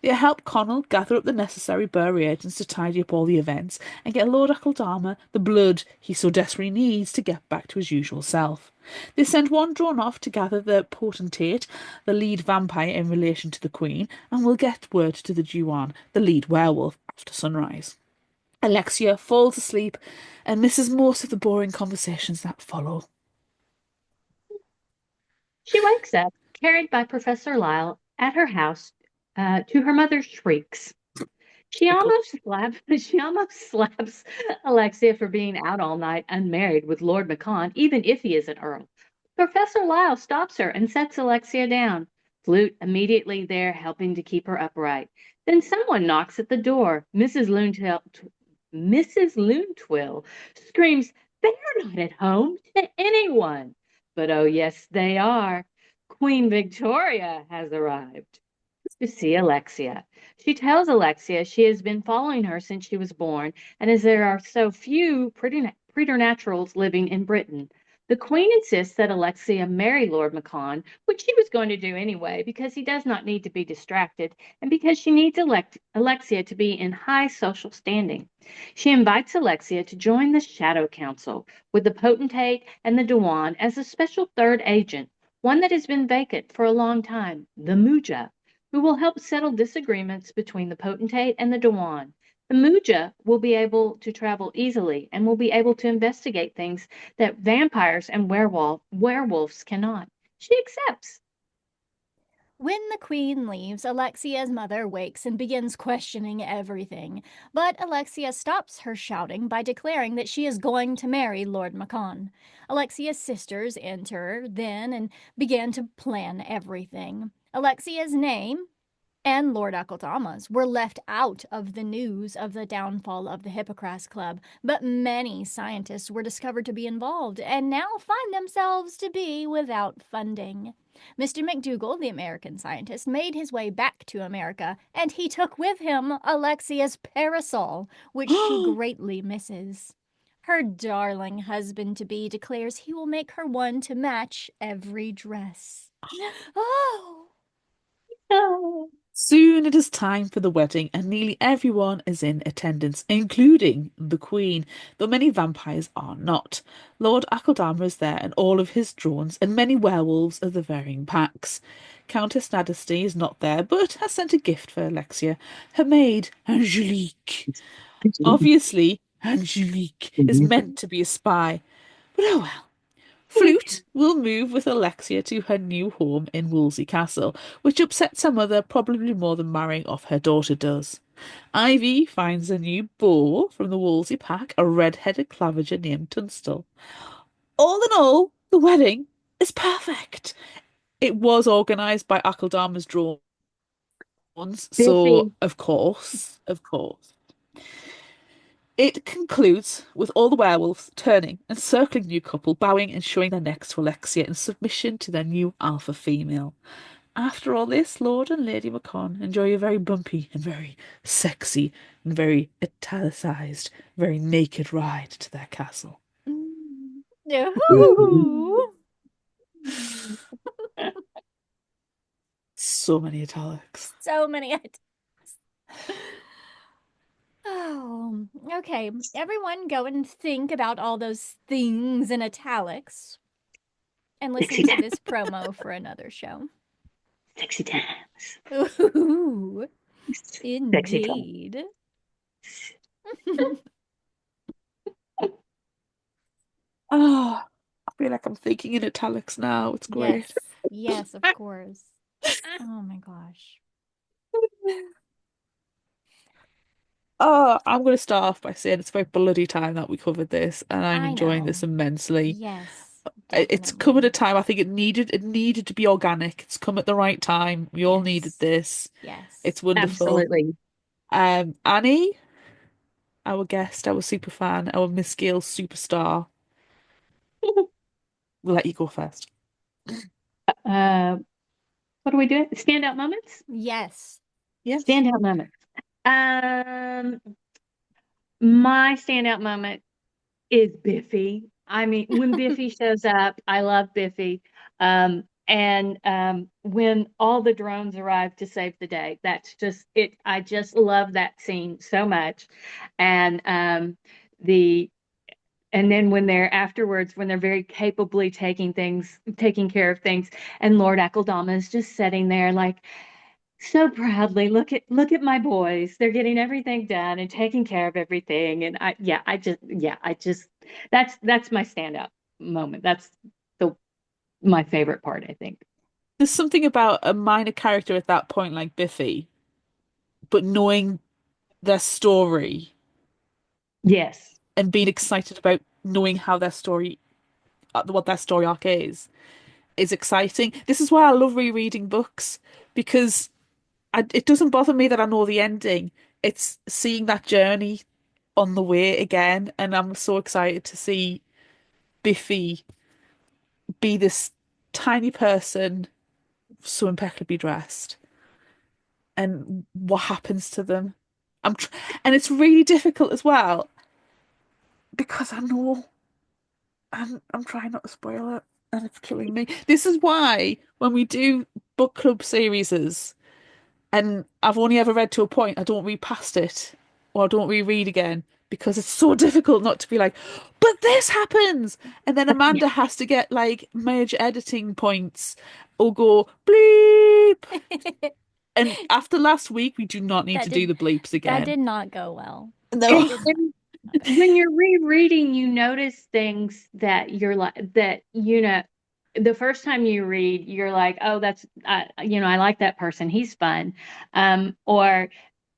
Speaker 2: They help Connell gather up the necessary Burr reagents to tidy up all the events and get Lord Akeldama the blood he so desperately needs to get back to his usual self. They send one drone off to gather the potentate, the lead vampire in relation to the Queen, and will get word to the Juan, the lead werewolf, after sunrise. Alexia falls asleep and misses most of the boring conversations that follow.
Speaker 3: She wakes up, carried by Professor Lyle, at her house to her mother's shrieks. She
Speaker 2: Typical.
Speaker 3: almost slaps, she almost slaps Alexia for being out all night unmarried with Lord Macon, even if he is an earl. Professor Lyle stops her and sets Alexia down, Flute immediately there helping to keep her upright. Then someone knocks at the door. Mrs. Loontwill screams, "They're not at home," to anyone. But oh, yes, they are. Queen Victoria has arrived to see Alexia. She tells Alexia she has been following her since she was born, and as there are so few preternaturals living in Britain, the Queen insists that Alexia marry Lord Macon, which she was going to do anyway because he does not need to be distracted and because she needs Alexia to be in high social standing. She invites Alexia to join the Shadow Council with the potentate and the Dewan as a special third agent, one that has been vacant for a long time, the Muja, who will help settle disagreements between the potentate and the Dewan. The Muja will be able to travel easily and will be able to investigate things that vampires and werewolves cannot. She accepts.
Speaker 1: When the queen leaves, Alexia's mother wakes and begins questioning everything. But Alexia stops her shouting by declaring that she is going to marry Lord Macon. Alexia's sisters enter then and begin to plan everything. Alexia's name and Lord Akeldama's were left out of the news of the downfall of the Hippocrates Club, but many scientists were discovered to be involved and now find themselves to be without funding. Mr. McDougal, the American scientist, made his way back to America, and he took with him Alexia's parasol, which she greatly misses. Her darling husband to be declares he will make her one to match every dress. Oh!
Speaker 3: Oh,
Speaker 2: Soon it is time for the wedding, and nearly everyone is in attendance, including the Queen, though many vampires are not. Lord Akeldama is there, and all of his drones, and many werewolves of the varying packs. Countess Nadesty is not there, but has sent a gift for Alexia, her maid, Angelique. Obviously, Angelique is meant to be a spy, but oh well. Flute will move with Alexia to her new home in Wolsey Castle, which upsets her mother probably more than marrying off her daughter does. Ivy finds a new beau from the Wolsey pack, a red-headed claviger named Tunstall. All in all, the wedding is perfect. It was organised by Akeldama's drones, so
Speaker 3: Biffy.
Speaker 2: of course. It concludes with all the werewolves turning and circling the new couple, bowing and showing their necks to Alexia in submission to their new alpha female. After all this, Lord and Lady Macon enjoy a very bumpy and very sexy and very italicized, very naked ride to their castle.
Speaker 1: No.
Speaker 2: So many italics.
Speaker 1: So many ideas. Oh, okay. Everyone go and think about all those things in italics and listen
Speaker 3: Sexy
Speaker 1: to
Speaker 3: time.
Speaker 1: this promo for another show.
Speaker 3: Sexy times.
Speaker 1: Ooh,
Speaker 3: Sexy time.
Speaker 1: indeed.
Speaker 2: Oh, I feel like I'm thinking in italics now. It's
Speaker 1: Yes,
Speaker 2: great.
Speaker 1: yes, of course. Oh my gosh.
Speaker 2: Oh, I'm going to start off by saying it's about bloody time that we covered this, and I'm
Speaker 1: I
Speaker 2: enjoying
Speaker 1: know.
Speaker 2: this immensely.
Speaker 1: Yes,
Speaker 2: It's come at a
Speaker 1: definitely.
Speaker 2: time I think it needed to be organic. It's come at the right time. We all needed
Speaker 1: Yes,
Speaker 2: this.
Speaker 1: yes.
Speaker 2: It's wonderful.
Speaker 3: Absolutely.
Speaker 2: Annie, our guest, our super fan, our Miss Gail superstar. We'll let you go first.
Speaker 3: Uh, what are we doing? Standout moments?
Speaker 1: Yes.
Speaker 2: Yes.
Speaker 3: Standout moments. Um, my standout moment is Biffy. I mean, when Biffy shows up, I love Biffy. And when all the drones arrive to save the day, that's just it. I just love that scene so much. And the and then when they're afterwards, when they're very capably taking care of things, and Lord Akeldama is just sitting there like so proudly, look at my boys. They're getting everything done and taking care of everything. And I just that's my standout moment. That's the my favorite part, I think.
Speaker 2: There's something about a minor character at that point, like Biffy, but knowing their story
Speaker 3: Yes.
Speaker 2: and being excited about knowing how their story, what their story arc is exciting. This is why I love rereading books because it doesn't bother me that I know the ending. It's seeing that journey on the way again, and I'm so excited to see Biffy be this tiny person so impeccably dressed and what happens to them. I'm tr and it's really difficult as well because I know I'm trying not to spoil it and it's killing me. This is why when we do book club series and I've only ever read to a point, I don't read past it or I don't reread again because it's so difficult not to be like, but this happens. And then
Speaker 3: Yeah.
Speaker 2: Amanda has to get like major editing points or go bleep. And after last week, we do not need
Speaker 1: That
Speaker 2: to do
Speaker 1: did
Speaker 2: the bleeps
Speaker 1: that
Speaker 2: again.
Speaker 1: did not go well. It
Speaker 2: No.
Speaker 1: did
Speaker 3: When you're rereading, you notice things that you're like that, the first time you read, you're like, oh, I like that person. He's fun. Or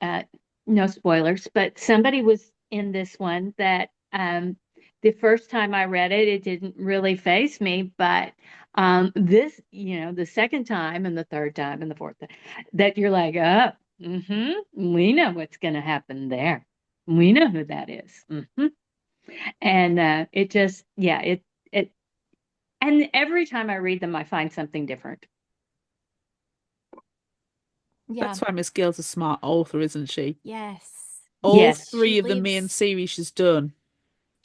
Speaker 3: uh, no spoilers, but somebody was in this one that the first time I read it, it didn't really faze me. But the second time and the third time and the fourth time, that you're like, oh, we know what's going to happen there. We know who that is. And it just, yeah, it, and every time I read them, I find something different.
Speaker 1: Yeah.
Speaker 2: That's why Miss Gill's a smart author, isn't she?
Speaker 1: Yes.
Speaker 2: All
Speaker 3: Yes.
Speaker 1: She
Speaker 2: three of the main
Speaker 1: leaves
Speaker 2: series she's done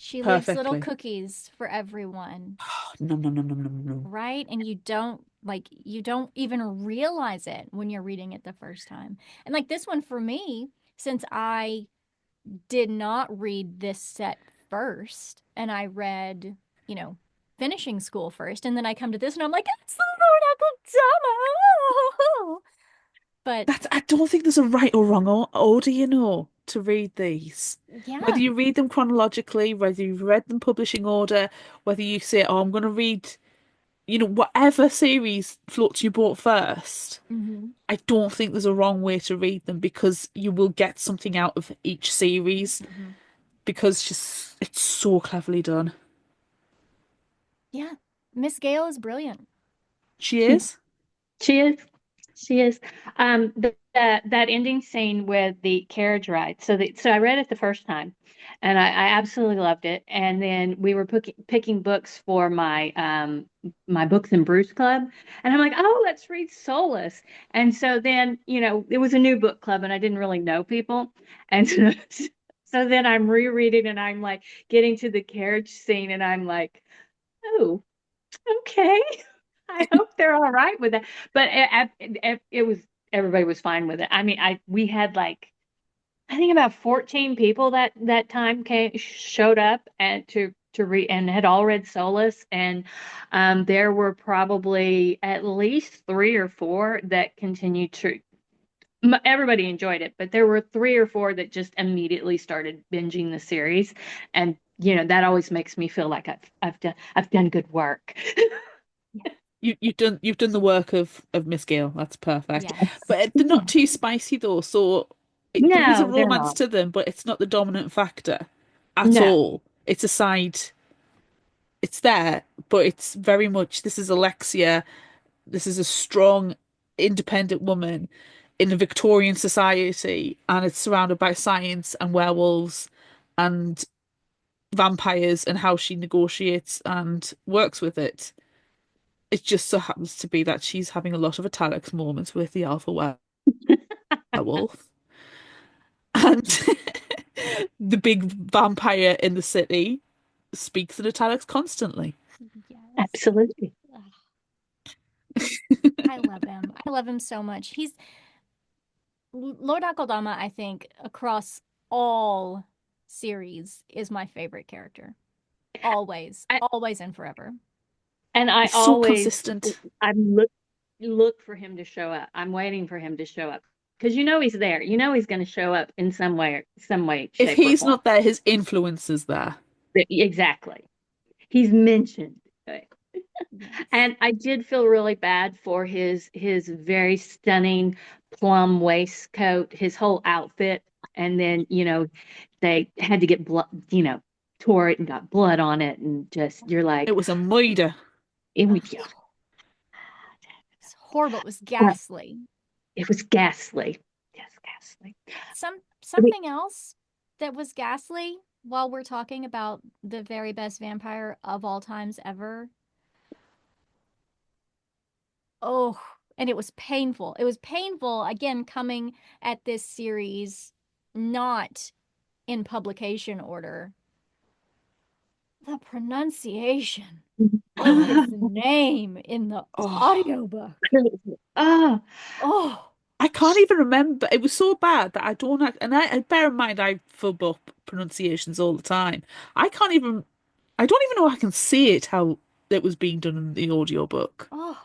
Speaker 1: she leaves little
Speaker 2: perfectly.
Speaker 1: cookies for everyone,
Speaker 2: No, no, no, no, no, no.
Speaker 1: right? And you don't even realize it when you're reading it the first time. And like this one for me, since I did not read this set first and I read, finishing school first, and then I come to this and I'm like, it's the Lord Akudama. But
Speaker 2: I don't think there's a right or wrong order, to read these. Whether
Speaker 1: yeah.
Speaker 2: you read them chronologically, whether you've read them publishing order, whether you say, oh, I'm going to read, whatever series floats your boat first.
Speaker 1: Hmm.
Speaker 2: I don't think there's a wrong way to read them because you will get something out of each series
Speaker 1: Hmm.
Speaker 2: because just it's so cleverly done.
Speaker 1: Yeah. Miss Gail is brilliant.
Speaker 2: She is.
Speaker 3: She is. She is. The that ending scene with the carriage ride. So I read it the first time, and I absolutely loved it. And then we were picking books for my books and brews club, and I'm like, oh, let's read Soulless. And so then it was a new book club, and I didn't really know people, and so then I'm rereading, and I'm like getting to the carriage scene, and I'm like, oh, okay. I hope they're all right with that. But it was everybody was fine with it. I mean, I we had like I think about 14 people that time showed up and to read and had all read Soulless, and there were probably at least three or four that continued to. Everybody enjoyed it, but there were three or four that just immediately started binging the series, and that always makes me feel like I've done good work.
Speaker 2: You've done the work of Miss Gail. That's perfect.
Speaker 1: Yes.
Speaker 2: But they're not too spicy though, so there is a
Speaker 3: No, they're
Speaker 2: romance
Speaker 3: not.
Speaker 2: to them, but it's not the dominant factor at
Speaker 3: No.
Speaker 2: all. It's a side. It's there, but it's very much this is Alexia. This is a strong, independent woman in a Victorian society, and it's surrounded by science and werewolves and vampires and how she negotiates and works with it. It just so happens to be that she's having a lot of italics moments with the alpha werewolf and the big vampire in the city speaks in italics constantly.
Speaker 1: Yes.
Speaker 3: Absolutely.
Speaker 1: I love him. I love him so much. He's Lord Akeldama, I think, across all series is my favorite character. Always,
Speaker 3: I,
Speaker 1: always and forever.
Speaker 3: and I
Speaker 2: He's so
Speaker 3: always
Speaker 2: consistent.
Speaker 3: I look for him to show up. I'm waiting for him to show up because he's there. He's going to show up in some way,
Speaker 2: If
Speaker 3: shape, or
Speaker 2: he's
Speaker 3: form.
Speaker 2: not there, his influence is there.
Speaker 3: Exactly. He's mentioned.
Speaker 1: Yes.
Speaker 3: And I did feel really bad for his very stunning plum waistcoat, his whole outfit, and then they had to get blood, tore it and got blood on it, and just you're
Speaker 2: It
Speaker 3: like,
Speaker 2: was a murder.
Speaker 3: it
Speaker 1: Ugh,
Speaker 3: was, yeah,
Speaker 1: it's horrible. It was
Speaker 3: well,
Speaker 1: ghastly.
Speaker 3: it was ghastly, yes, ghastly. We,
Speaker 1: Something else that was ghastly while we're talking about the very best vampire of all times ever. Oh, and it was painful. It was painful again coming at this series not in publication order. The pronunciation of his name in the
Speaker 2: Oh,
Speaker 1: audiobook.
Speaker 3: oh,
Speaker 1: Oh,
Speaker 2: I can't even remember. It was so bad that I don't. And I bear in mind I fub up pronunciations all the time. I can't even. I don't even know I can see it how it was being done in the audiobook.
Speaker 1: oh,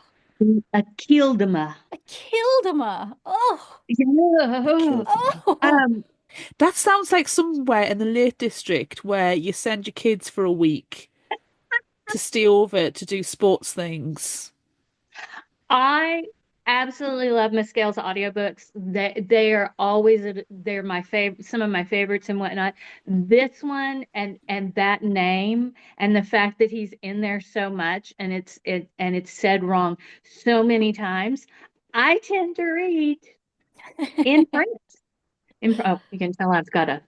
Speaker 3: a Kildama.
Speaker 1: I killed him. Oh,
Speaker 2: I
Speaker 3: Yeah.
Speaker 2: killed them.
Speaker 1: oh,
Speaker 3: Um,
Speaker 2: That sounds like somewhere in the Lake District where you send your kids for a week to stay over to do sports things.
Speaker 3: I absolutely love Miss Gail's audiobooks. They are always they're my favorite, some of my favorites and whatnot. This one and that name and the fact that he's in there so much and it's said wrong so many times. I tend to read in print. Oh, you can tell I've got a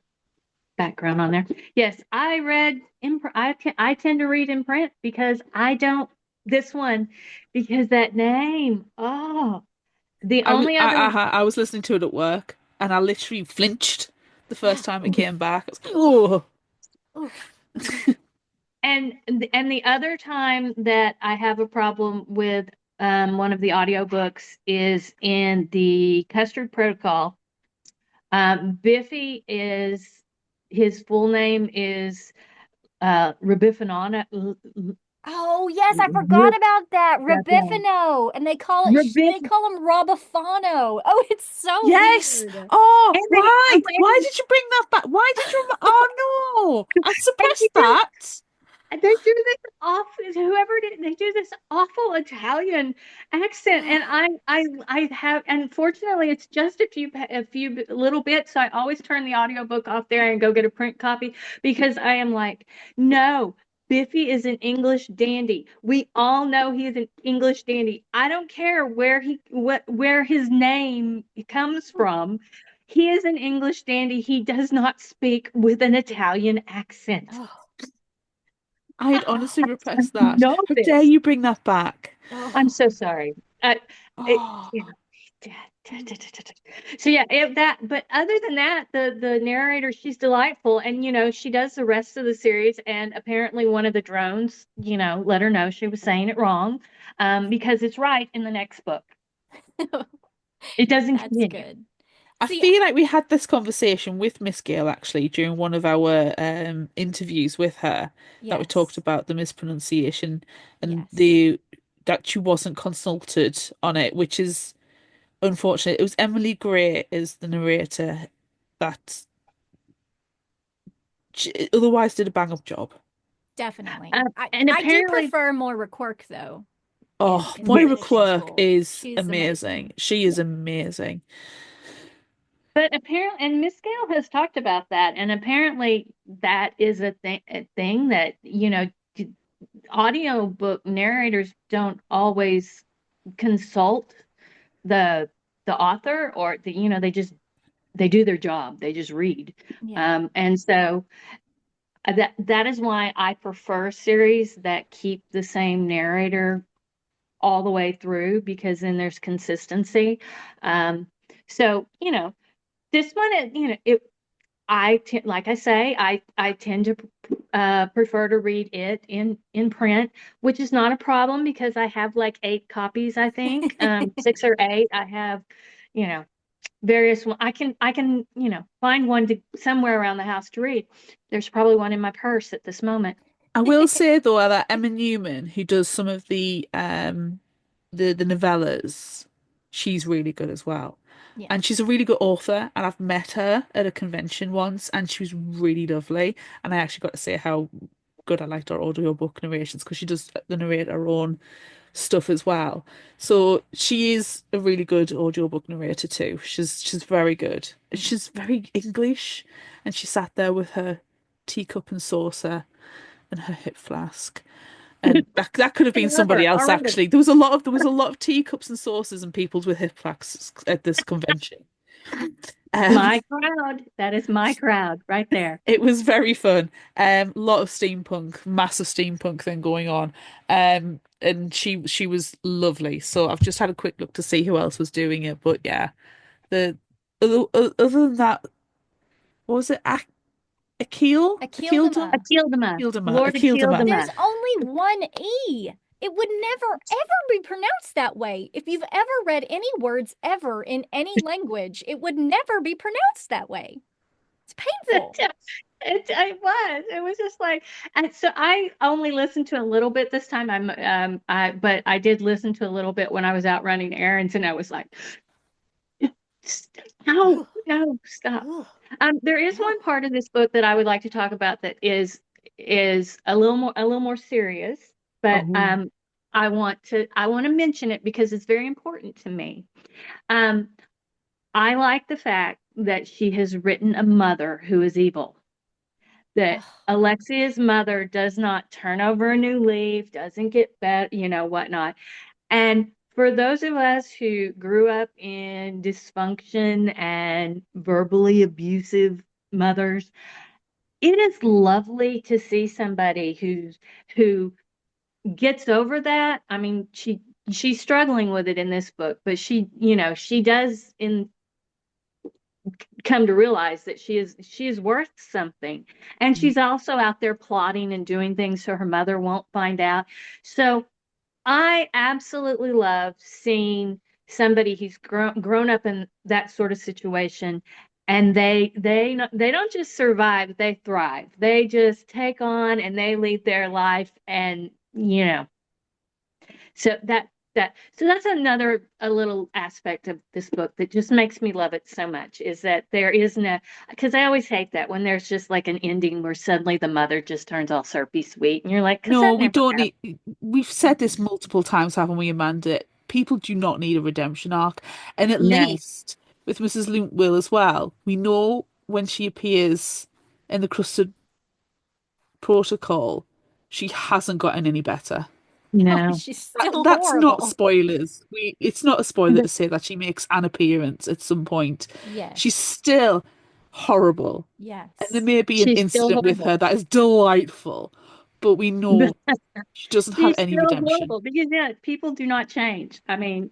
Speaker 3: background on there. Yes, I read in. I tend to read in print because I don't this one because that name. Oh, the
Speaker 2: I was
Speaker 3: only
Speaker 2: I,
Speaker 3: other
Speaker 2: I was listening to it at work and I literally flinched the first time it came back. I was like, oh,
Speaker 1: oof.
Speaker 3: and the other time that I have a problem with one of the audiobooks is in the Custard Protocol. Biffy is his full name is Rabifanana.
Speaker 1: Oh yes, I forgot about that.
Speaker 3: Rabif-
Speaker 1: Rabifano, and they
Speaker 3: Rabif-
Speaker 1: call him Robafano. Oh, it's so
Speaker 2: yes.
Speaker 1: weird.
Speaker 2: Oh,
Speaker 3: and they
Speaker 2: why? Why
Speaker 3: and,
Speaker 2: did you bring that back? Why did you? Oh no! I
Speaker 3: and he
Speaker 2: suppressed
Speaker 3: does
Speaker 2: that.
Speaker 3: they do this awful whoever did they do this awful Italian accent, and I have, and fortunately it's just a few little bits, so I always turn the audiobook off there and go get a print copy because I am like, no, Biffy is an English dandy. We all know he is an English dandy. I don't care where his name comes from. He is an English dandy. He does not speak with an Italian accent.
Speaker 1: Oh,
Speaker 2: I had honestly
Speaker 3: I
Speaker 2: repressed that.
Speaker 3: know
Speaker 2: How dare
Speaker 3: this.
Speaker 2: you bring that back?
Speaker 3: I'm
Speaker 1: oh,
Speaker 3: so sorry.
Speaker 2: Oh,
Speaker 3: Yeah. So yeah, but other than that, the narrator, she's delightful, and she does the rest of the series, and apparently one of the drones, let her know she was saying it wrong, because it's right in the next book. It doesn't
Speaker 1: that's
Speaker 3: continue.
Speaker 1: good.
Speaker 2: I
Speaker 1: See,
Speaker 2: feel like we had this conversation with Miss Gail actually during one of our interviews with her that we talked
Speaker 1: yes,
Speaker 2: about the mispronunciation and
Speaker 1: yes,
Speaker 2: the that she wasn't consulted on it, which is unfortunate. It was Emily Gray as the narrator that she otherwise did a bang up job.
Speaker 1: definitely. I
Speaker 3: And
Speaker 1: I do
Speaker 3: apparently,
Speaker 1: prefer Moira Quirk though
Speaker 2: Oh,
Speaker 1: in
Speaker 3: yes.
Speaker 2: Moira
Speaker 1: finishing
Speaker 2: Quirk
Speaker 1: school.
Speaker 2: is
Speaker 1: She's
Speaker 2: amazing.
Speaker 1: amazing.
Speaker 2: She is amazing.
Speaker 3: But apparently, and Miss Gail has talked about that, and apparently that is a thing that audiobook narrators don't always consult the author, or they do their job, they just read.
Speaker 1: Yeah.
Speaker 3: And so that is why I prefer series that keep the same narrator all the way through, because then there's consistency. So this one, like I say, I tend to prefer to read it in print, which is not a problem because I have like 8 copies, I think, 6 or 8. I have, you know, various one. I can find one to somewhere around the house to read. There's probably one in my purse at this moment.
Speaker 2: I will say though that Emma Newman, who does some of the novellas, she's really good as well. And she's a
Speaker 1: Yes.
Speaker 2: really good author, and I've met her at a convention once, and she was really lovely. And I actually got to say how good I liked her audiobook narrations because she does the narrate her own stuff as well. So she is a really good audiobook narrator too. She's very good. She's very English, and she sat there with her teacup and saucer and her hip flask. And that could have
Speaker 3: I
Speaker 2: been
Speaker 3: love
Speaker 2: somebody
Speaker 3: her
Speaker 2: else
Speaker 3: already.
Speaker 2: actually. There was a lot of teacups and saucers and peoples with hip flasks at this convention. Um,
Speaker 3: My crowd. That is my crowd right there.
Speaker 2: it was very fun. A lot of steampunk, massive steampunk thing going on. And she was lovely. So I've just had a quick look to see who else was doing it. But yeah, the other than that, what was it? Akil? Akilda?
Speaker 1: Akildama.
Speaker 3: Akildama,
Speaker 2: Akildama.
Speaker 3: Lord
Speaker 2: Akildama.
Speaker 1: There's
Speaker 3: Akildama.
Speaker 1: only one E. It would never, ever be pronounced that way. If you've ever read any words ever in any language, it would never be pronounced that way. It's painful.
Speaker 3: It was just like, and so I only listened to a little bit this time. But I did listen to a little bit when I was out running errands, and I was like, no, no, stop. There is
Speaker 1: Yeah.
Speaker 3: one part of this book that I would like to talk about that is a little more serious, but
Speaker 2: Oh.
Speaker 3: I want to mention it because it's very important to me. Um, I like the fact that she has written a mother who is evil. That Alexia's mother does not turn over a new leaf, doesn't get better, whatnot. And for those of us who grew up in dysfunction and verbally abusive mothers, it is lovely to see somebody who gets over that. I mean, she's struggling with it in this book, but she does come to realize that she is worth something, and she's also out there plotting and doing things so her mother won't find out. So I absolutely love seeing somebody who's grown up in that sort of situation, and they don't just survive, they thrive. They just take on and they lead their life, and so that's another a little aspect of this book that just makes me love it so much, is that there is no, because I always hate that when there's just like an ending where suddenly the mother just turns all syrupy sweet, and you're like, because
Speaker 2: No,
Speaker 3: that
Speaker 2: we
Speaker 3: never
Speaker 2: don't
Speaker 3: happened.
Speaker 2: need. We've said this multiple times, haven't we, Amanda? People do not need a redemption arc. And at
Speaker 3: No.
Speaker 2: least with Mrs. Lintwell as well, we know when she appears in the Crusted Protocol, She hasn't gotten any better.
Speaker 1: Oh,
Speaker 3: No.
Speaker 1: she's still
Speaker 2: That's not
Speaker 1: horrible.
Speaker 2: spoilers. It's not a spoiler to say that she makes an appearance at some point. She's
Speaker 1: Yes.
Speaker 2: still horrible. And there
Speaker 1: Yes.
Speaker 2: may be an
Speaker 3: She's still
Speaker 2: incident with
Speaker 3: horrible.
Speaker 2: her that is delightful, but we know she doesn't have
Speaker 3: She's
Speaker 2: any
Speaker 3: still
Speaker 2: redemption.
Speaker 3: horrible because yeah, people do not change. I mean,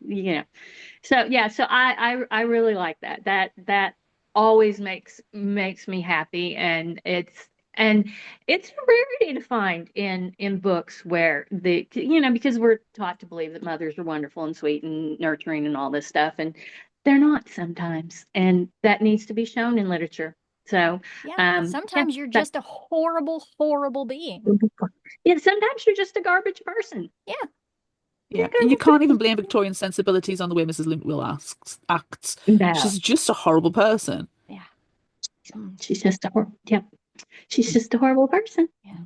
Speaker 3: So yeah, so I really like that. That always makes me happy, and it's a rarity to find in books where because we're taught to believe that mothers are wonderful and sweet and nurturing and all this stuff, and they're not sometimes, and that needs to be shown in literature. So
Speaker 1: Yeah.
Speaker 3: yeah,
Speaker 1: Sometimes you're
Speaker 3: that
Speaker 1: just a horrible, horrible being.
Speaker 3: yeah, sometimes you're just a garbage person.
Speaker 1: Yeah.
Speaker 3: You're
Speaker 2: Yeah,
Speaker 3: a
Speaker 2: and you
Speaker 3: garbage
Speaker 2: can't even
Speaker 3: person.
Speaker 2: blame Victorian sensibilities on the way Mrs. Limpwell acts.
Speaker 3: No.
Speaker 2: She's just a horrible person.
Speaker 1: Yeah.
Speaker 3: She's just a horrible, yeah. She's just a horrible person.
Speaker 1: Yeah.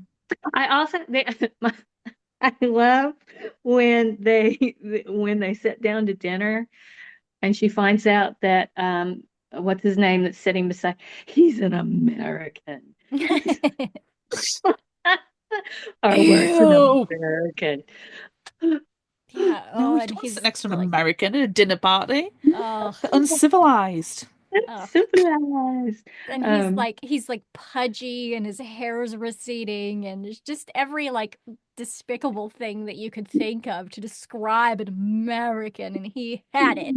Speaker 3: I also I love when they sit down to dinner and she finds out that what's his name that's sitting beside he's an American. Our words an
Speaker 2: Ew.
Speaker 3: American.
Speaker 1: Yeah.
Speaker 2: No,
Speaker 1: Oh,
Speaker 2: you
Speaker 1: and
Speaker 2: don't want to sit
Speaker 1: he's
Speaker 2: next to an
Speaker 1: like,
Speaker 2: American at a dinner party.
Speaker 1: oh,
Speaker 2: They're uncivilized.
Speaker 1: oh.
Speaker 3: Civilized.
Speaker 1: And
Speaker 3: Um,
Speaker 1: he's like pudgy and his hair is receding and it's just every like despicable thing that you could think of to describe an American, and he had it.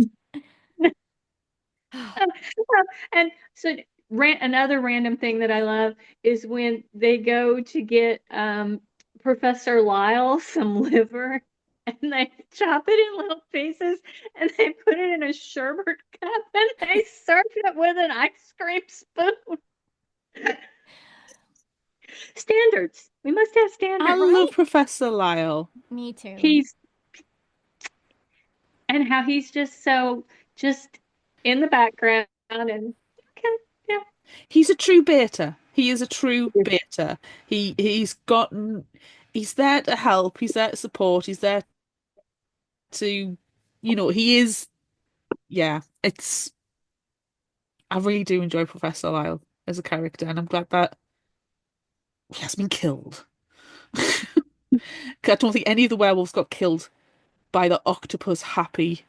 Speaker 3: and so another random thing that I love is when they go to get Professor Lyle some liver and they chop it in little pieces and they put it in a sherbet cup and they serve it with an ice cream spoon. Standards. We must have
Speaker 2: I
Speaker 3: standards.
Speaker 2: love
Speaker 1: Right?
Speaker 2: Professor Lyle.
Speaker 1: Me too.
Speaker 3: He's and how he's just in the background and okay, yeah.
Speaker 2: He's a true beta. He is a true beta. He's there to help, he's there to support, he's there to, he is, yeah, I really do enjoy Professor Lyle as a character, and I'm glad that he has been killed. 'Cause I don't think any of the werewolves got killed by the octopus happy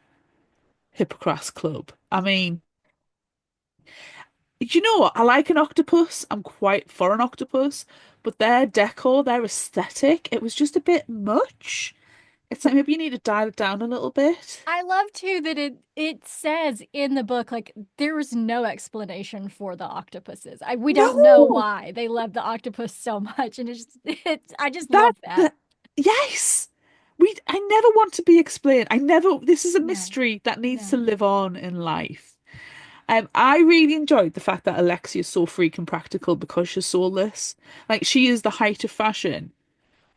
Speaker 2: Hippocrates Club. I mean, you know what? I like an octopus. I'm quite for an octopus, but their decor, their aesthetic, it was just a bit much. It's like maybe you need to dial it down a little bit.
Speaker 1: I love too that it says in the book like there was no explanation for the octopuses. We don't know
Speaker 2: No,
Speaker 1: why they love the octopus so much, and I just
Speaker 2: that,
Speaker 1: love that.
Speaker 2: that yes. I never want to be explained. This is a
Speaker 1: No,
Speaker 2: mystery that needs to
Speaker 1: no.
Speaker 2: live on in life. I really enjoyed the fact that Alexia's so freaking practical because she's soulless. Like she is the height of fashion,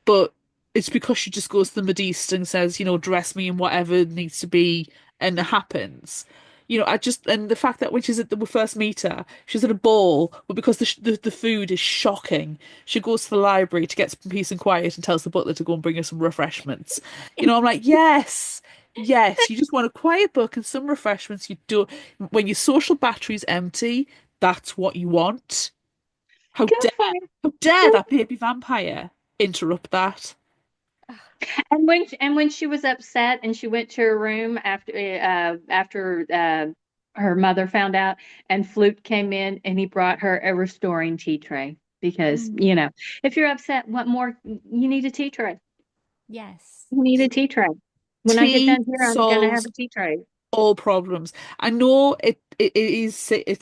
Speaker 2: but it's because she just goes to the Modiste and says, dress me in whatever needs to be, and it happens. And the fact that when she's at we first meet her, she's at a ball, but because the food is shocking, she goes to the library to get some peace and quiet and tells the butler to go and bring her some refreshments. I'm like, yes, yes, you just want a quiet book and some refreshments. You do when your social battery's empty, that's what you want. How
Speaker 3: Good
Speaker 2: dare,
Speaker 3: for you.
Speaker 2: how dare that baby vampire interrupt that?
Speaker 3: And when she was upset and she went to her room after her mother found out, and Flute came in and he brought her a restoring tea tray because
Speaker 1: Mm,
Speaker 3: if you're upset, what more? You need a tea tray.
Speaker 1: yes.
Speaker 3: You need a tea tray. When I get
Speaker 2: Tea
Speaker 3: done here, I'm gonna have
Speaker 2: solves
Speaker 3: a tea tray.
Speaker 2: all problems. I know it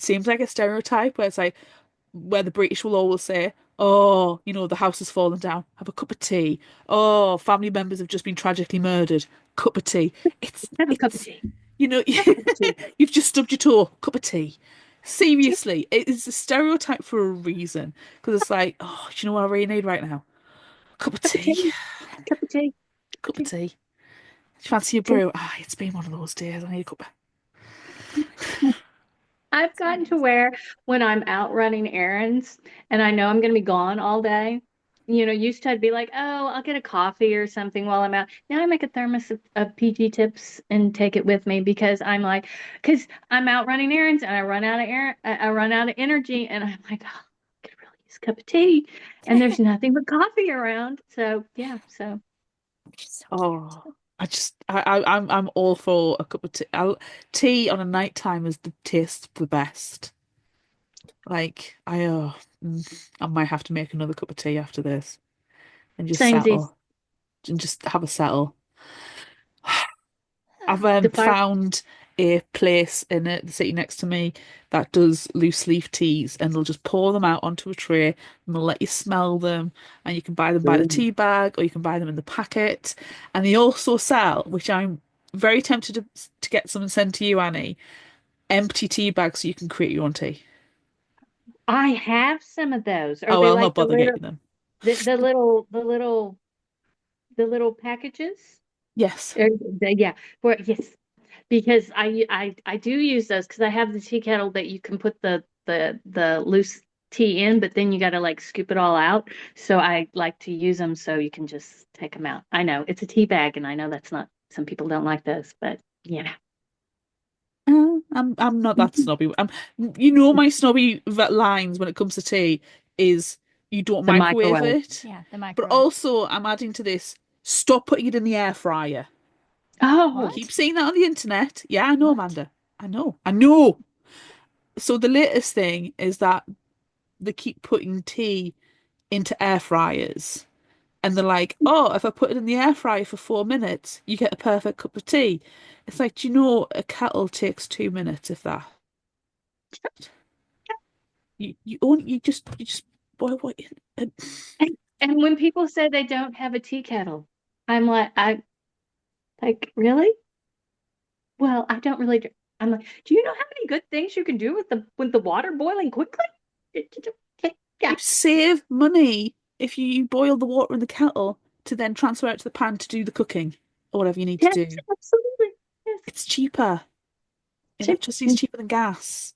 Speaker 2: seems like a stereotype where it's like where the British will always say, "Oh, the house has fallen down. Have a cup of tea." Oh, family members have just been tragically murdered. Cup of tea.
Speaker 3: Have a cup of
Speaker 2: It's
Speaker 3: tea.
Speaker 2: you know
Speaker 3: Have a cup of tea.
Speaker 2: you've just stubbed your toe. Cup of tea.
Speaker 3: Tea.
Speaker 2: Seriously, it is a stereotype for a reason because it's like, oh, do you know what I really need right now? Cup of
Speaker 3: Cup of
Speaker 2: tea.
Speaker 3: tea. Cup of tea. Cup of
Speaker 2: Cup of
Speaker 3: tea.
Speaker 2: tea. Do you fancy a
Speaker 3: Tea.
Speaker 2: brew? Ah, it's been one of those days. I need a cup.
Speaker 3: I've
Speaker 1: It's
Speaker 3: gotten to
Speaker 1: amazing.
Speaker 3: where when I'm out running errands and I know I'm going to be gone all day, used to I'd be like, oh, I'll get a coffee or something while I'm out. Now I make a thermos of PG tips and take it with me because I'm out running errands and I run out of energy and I'm like, oh, I could really use this cup of tea, and there's nothing but coffee around. So yeah, so
Speaker 1: So
Speaker 2: Oh, I'm all for a cup of tea. Tea on a nighttime is the taste the best. Like I might have to make another cup of tea after this and just
Speaker 3: same as
Speaker 2: settle and just have a settle. I've
Speaker 3: the fire.
Speaker 2: found a place in the city next to me that does loose leaf teas, and they'll just pour them out onto a tray and they'll let you smell them, and you can buy them by the tea bag or you can buy them in the packet. And they also sell, which I'm very tempted to get some and send to you, Annie, empty tea bags so you can create your own tea.
Speaker 3: I have some of those. Are
Speaker 2: Oh,
Speaker 3: they
Speaker 2: I'll
Speaker 3: like
Speaker 2: not bother getting them.
Speaker 3: the little packages?
Speaker 2: Yes.
Speaker 3: Yeah, yes, because I do use those because I have the tea kettle that you can put the loose tea in, but then you got to like scoop it all out. So I like to use them so you can just take them out. I know it's a tea bag, and I know that's not some people don't like those, but yeah,
Speaker 2: I'm not that snobby. You know, my snobby lines when it comes to tea is you don't
Speaker 3: the
Speaker 2: microwave
Speaker 3: microwave.
Speaker 2: it,
Speaker 1: yeah, the
Speaker 2: but
Speaker 1: microwave.
Speaker 2: also I'm adding to this, stop putting it in the air fryer.
Speaker 3: Oh,
Speaker 2: Keep
Speaker 1: What?
Speaker 2: seeing that on the internet. Yeah, I know,
Speaker 1: What?
Speaker 2: Amanda. I know. So the latest thing is that they keep putting tea into air fryers. And they're like, oh, if I put it in the air fryer for 4 minutes, you get a perfect cup of tea. It's like, do you know a kettle takes 2 minutes if that? You just boil what and
Speaker 3: and when people say they don't have a tea kettle, I'm like, I like really? Well, I don't really. I'm like, do you know how many good things you can do with the water boiling quickly?
Speaker 2: you
Speaker 3: Yeah,
Speaker 2: save money if you boil the water in the kettle to then transfer it to the pan to do the cooking or whatever you need to
Speaker 3: yes,
Speaker 2: do.
Speaker 3: absolutely. Yes.
Speaker 2: It's cheaper.
Speaker 3: Chip.
Speaker 2: Electricity is cheaper than gas.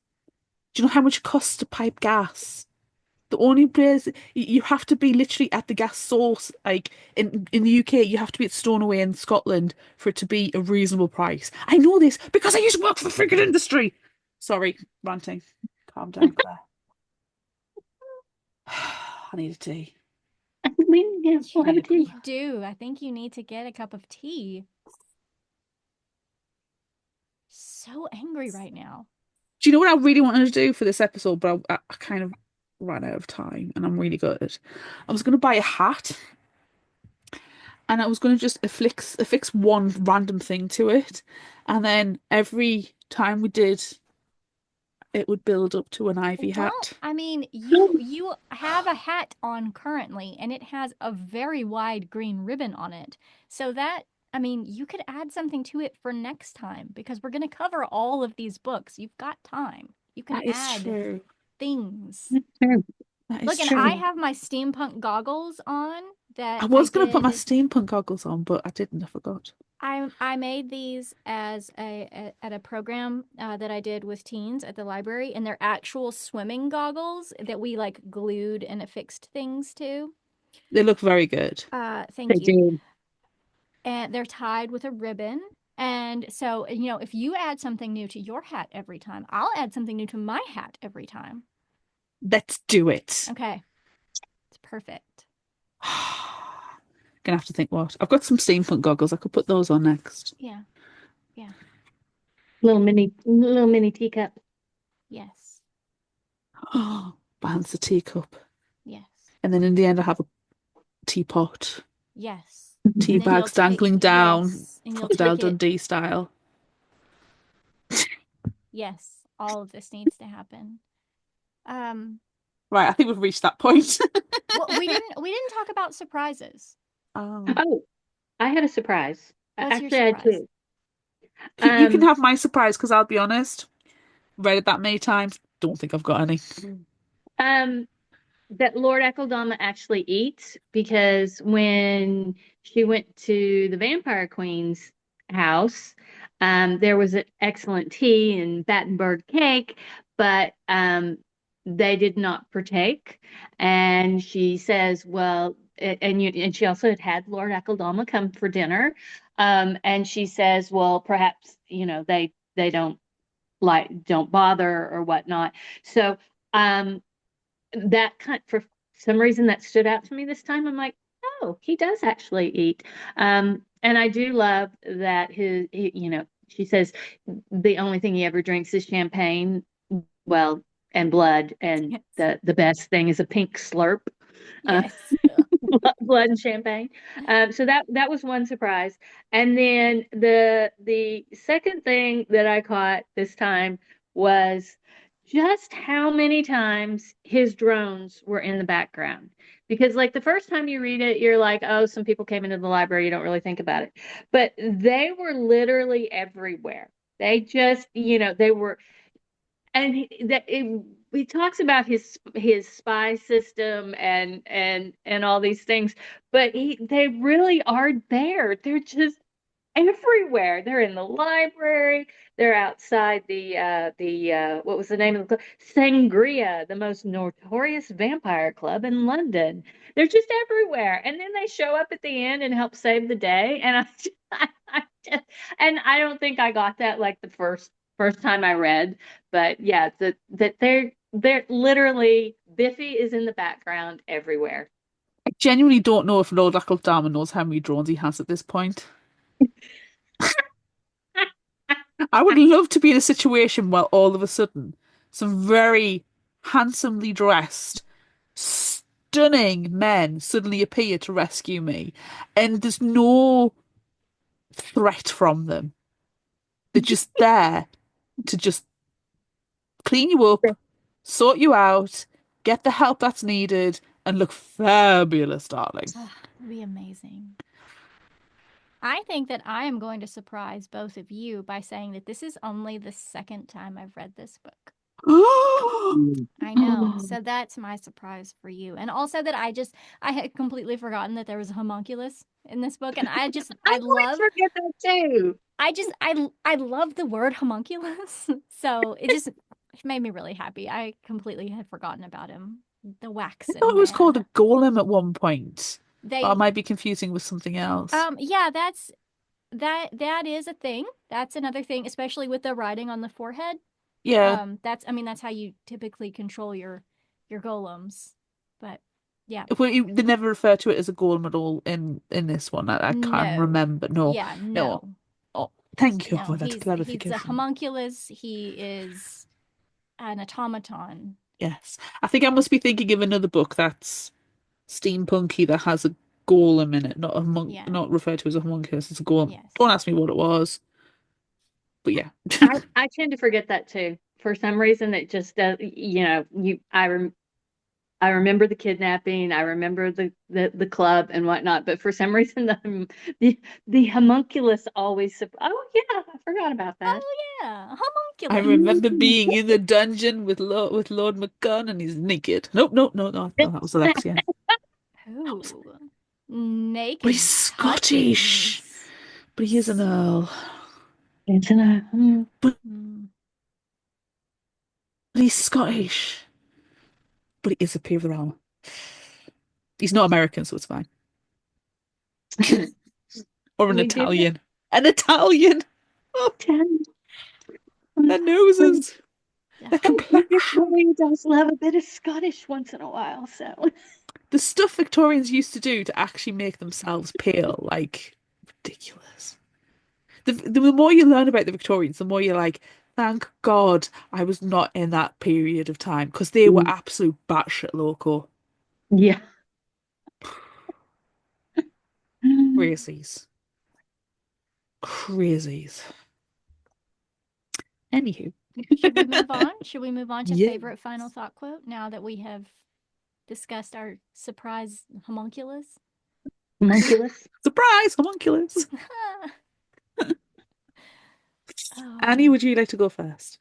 Speaker 2: Do you know how much it costs to pipe gas? The only place you have to be literally at the gas source, like in the UK, you have to be at Stornoway in Scotland for it to be a reasonable price. I know this because I used to work for the freaking industry. Sorry, ranting. Calm down, Claire. I need a tea.
Speaker 3: Yeah, we'll have a tea.
Speaker 1: You do. I think you need to get a cup of tea. So angry right now.
Speaker 2: Do you know what I really wanted to do for this episode, but I kind of ran out of time, and I'm really good. I was going to buy a hat, and I was going to just affix one random thing to it, and then every time we did, it would build up to an ivy
Speaker 1: Well,
Speaker 2: hat.
Speaker 1: I mean, you have a hat on currently, and it has a very wide green ribbon on it. So that, I mean, you could add something to it for next time because we're going to cover all of these books. You've got time. You can
Speaker 2: That is
Speaker 1: add
Speaker 2: true.
Speaker 1: things.
Speaker 3: Sure.
Speaker 2: That is
Speaker 1: Look, and I
Speaker 2: true.
Speaker 1: have my steampunk goggles on
Speaker 2: I
Speaker 1: that I
Speaker 2: was going to put my
Speaker 1: did.
Speaker 2: steampunk goggles on, but I didn't. I forgot.
Speaker 1: I made these as at a program that I did with teens at the library, and they're actual swimming goggles that we like glued and affixed things to.
Speaker 2: They look very good.
Speaker 1: Thank
Speaker 3: They
Speaker 1: you.
Speaker 3: do.
Speaker 1: And they're tied with a ribbon. And so, if you add something new to your hat every time, I'll add something new to my hat every time.
Speaker 2: Let's do it.
Speaker 1: Okay, it's perfect.
Speaker 2: Gonna have to think what. I've got some steampunk goggles. I could put those on next.
Speaker 1: Yeah, yeah,
Speaker 3: Little mini teacup.
Speaker 1: yes,
Speaker 2: Oh, balance the teacup.
Speaker 1: yes,
Speaker 2: And then in the end, I have a teapot.
Speaker 1: yes.
Speaker 2: Tea
Speaker 1: And then you'll
Speaker 2: bags
Speaker 1: take,
Speaker 2: dangling down,
Speaker 1: yes, and you'll
Speaker 2: Crocodile
Speaker 1: take it.
Speaker 2: Dundee style.
Speaker 1: Yes, all of this needs to happen. Um,
Speaker 2: Right, I think we've reached that point.
Speaker 1: well, we didn't talk about surprises.
Speaker 2: Oh.
Speaker 3: Oh, I had a surprise.
Speaker 1: What's your
Speaker 3: Actually, I had
Speaker 1: surprise?
Speaker 3: two.
Speaker 2: You can
Speaker 3: Um,
Speaker 2: have my surprise because I'll be honest, read it that many times, don't think I've got any.
Speaker 3: um, that Lord Eccledama actually eats because when she went to the Vampire Queen's house, there was an excellent tea and Battenberg cake, but they did not partake. And she says, well, and she also had Lord Eccledama come for dinner. And she says, well, perhaps, they don't bother or whatnot. So, um, that kind for some reason that stood out to me this time. I'm like, oh, he does actually eat. And I do love that she says the only thing he ever drinks is champagne. Well, and blood, and
Speaker 1: Yes.
Speaker 3: the best thing is a pink slurp. Uh,
Speaker 1: Yes.
Speaker 3: blood and champagne. So that was one surprise. And then the second thing that I caught this time was just how many times his drones were in the background. Because like the first time you read it, you're like, oh, some people came into the library, you don't really think about it. But they were literally everywhere. They just, they were, and he talks about his spy system and all these things, but they really are there. They're just everywhere. They're in the library. They're outside the what was the name of the club? Sangria, the most notorious vampire club in London. They're just everywhere, and then they show up at the end and help save the day. And I just, and I don't think I got that like the first time I read, but yeah, that they're literally Biffy is in the background everywhere.
Speaker 2: I genuinely don't know if Lord Dama knows how many drones he has at this point. I would love to be in a situation where all of a sudden some very handsomely dressed, stunning men suddenly appear to rescue me, and there's no threat from them. They're just there to just clean you up, sort you out, get the help that's needed, and look fabulous, darling.
Speaker 1: It'd be amazing. I think that I am going to surprise both of you by saying that this is only the second time I've read this book. I know. So that's my surprise for you. And also that I had completely forgotten that there was a homunculus in this book. And I
Speaker 3: always forget that too.
Speaker 1: I love the word homunculus. So it made me really happy. I completely had forgotten about him. The
Speaker 2: I thought
Speaker 1: waxen
Speaker 2: it was
Speaker 1: man.
Speaker 2: called a golem at one point.
Speaker 1: They
Speaker 2: Or I might be confusing with something else.
Speaker 1: yeah, that is a thing. That's another thing, especially with the writing on the forehead.
Speaker 2: Yeah.
Speaker 1: That's how you typically control your golems. But yeah.
Speaker 2: Well, they never refer to it as a golem at all in this one. I can't
Speaker 1: No.
Speaker 2: remember. No.
Speaker 1: Yeah,
Speaker 2: No.
Speaker 1: no.
Speaker 2: Oh, thank you
Speaker 1: No,
Speaker 2: for that
Speaker 1: he's a
Speaker 2: clarification.
Speaker 1: homunculus. He is an automaton.
Speaker 2: Yes. I think I must be thinking of another book that's steampunky that has a golem in it, not a monk,
Speaker 1: Yeah.
Speaker 2: not referred to as a homunculus, it's a golem.
Speaker 1: Yes.
Speaker 2: Don't ask me what it was. But yeah.
Speaker 3: I tend to forget that too. For some reason, it just does. I remember the kidnapping. I remember the club and whatnot. But for some reason, the homunculus always. Oh yeah, I forgot about that.
Speaker 1: Oh yeah,
Speaker 2: I
Speaker 1: homunculus.
Speaker 2: remember being in the dungeon with Lord McGunn and he's naked. Nope, nope, no, no, no, that was Alexia.
Speaker 1: Ooh. Naked.
Speaker 2: But he's Scottish.
Speaker 1: cuttings.
Speaker 2: But he is an earl. But he's Scottish. But he is a peer of the realm. He's not American, so it's fine. Or an
Speaker 3: We
Speaker 2: Italian. An Italian! Oh, their noses. Their complexion.
Speaker 3: He does love a bit of Scottish once in a while, so.
Speaker 2: The stuff Victorians used to do to actually make themselves pale, like, ridiculous. The more you learn about the Victorians, the more you're like, thank God I was not in that period of time because they were absolute batshit loco.
Speaker 3: Yeah.
Speaker 2: Crazies. Crazies. Anywho.
Speaker 1: Should we move on? Should we move on to
Speaker 2: Yes.
Speaker 1: favorite final thought quote now that we have discussed our surprise homunculus?
Speaker 3: Homunculus.
Speaker 2: Surprise, homunculus. Annie, would you like to go first?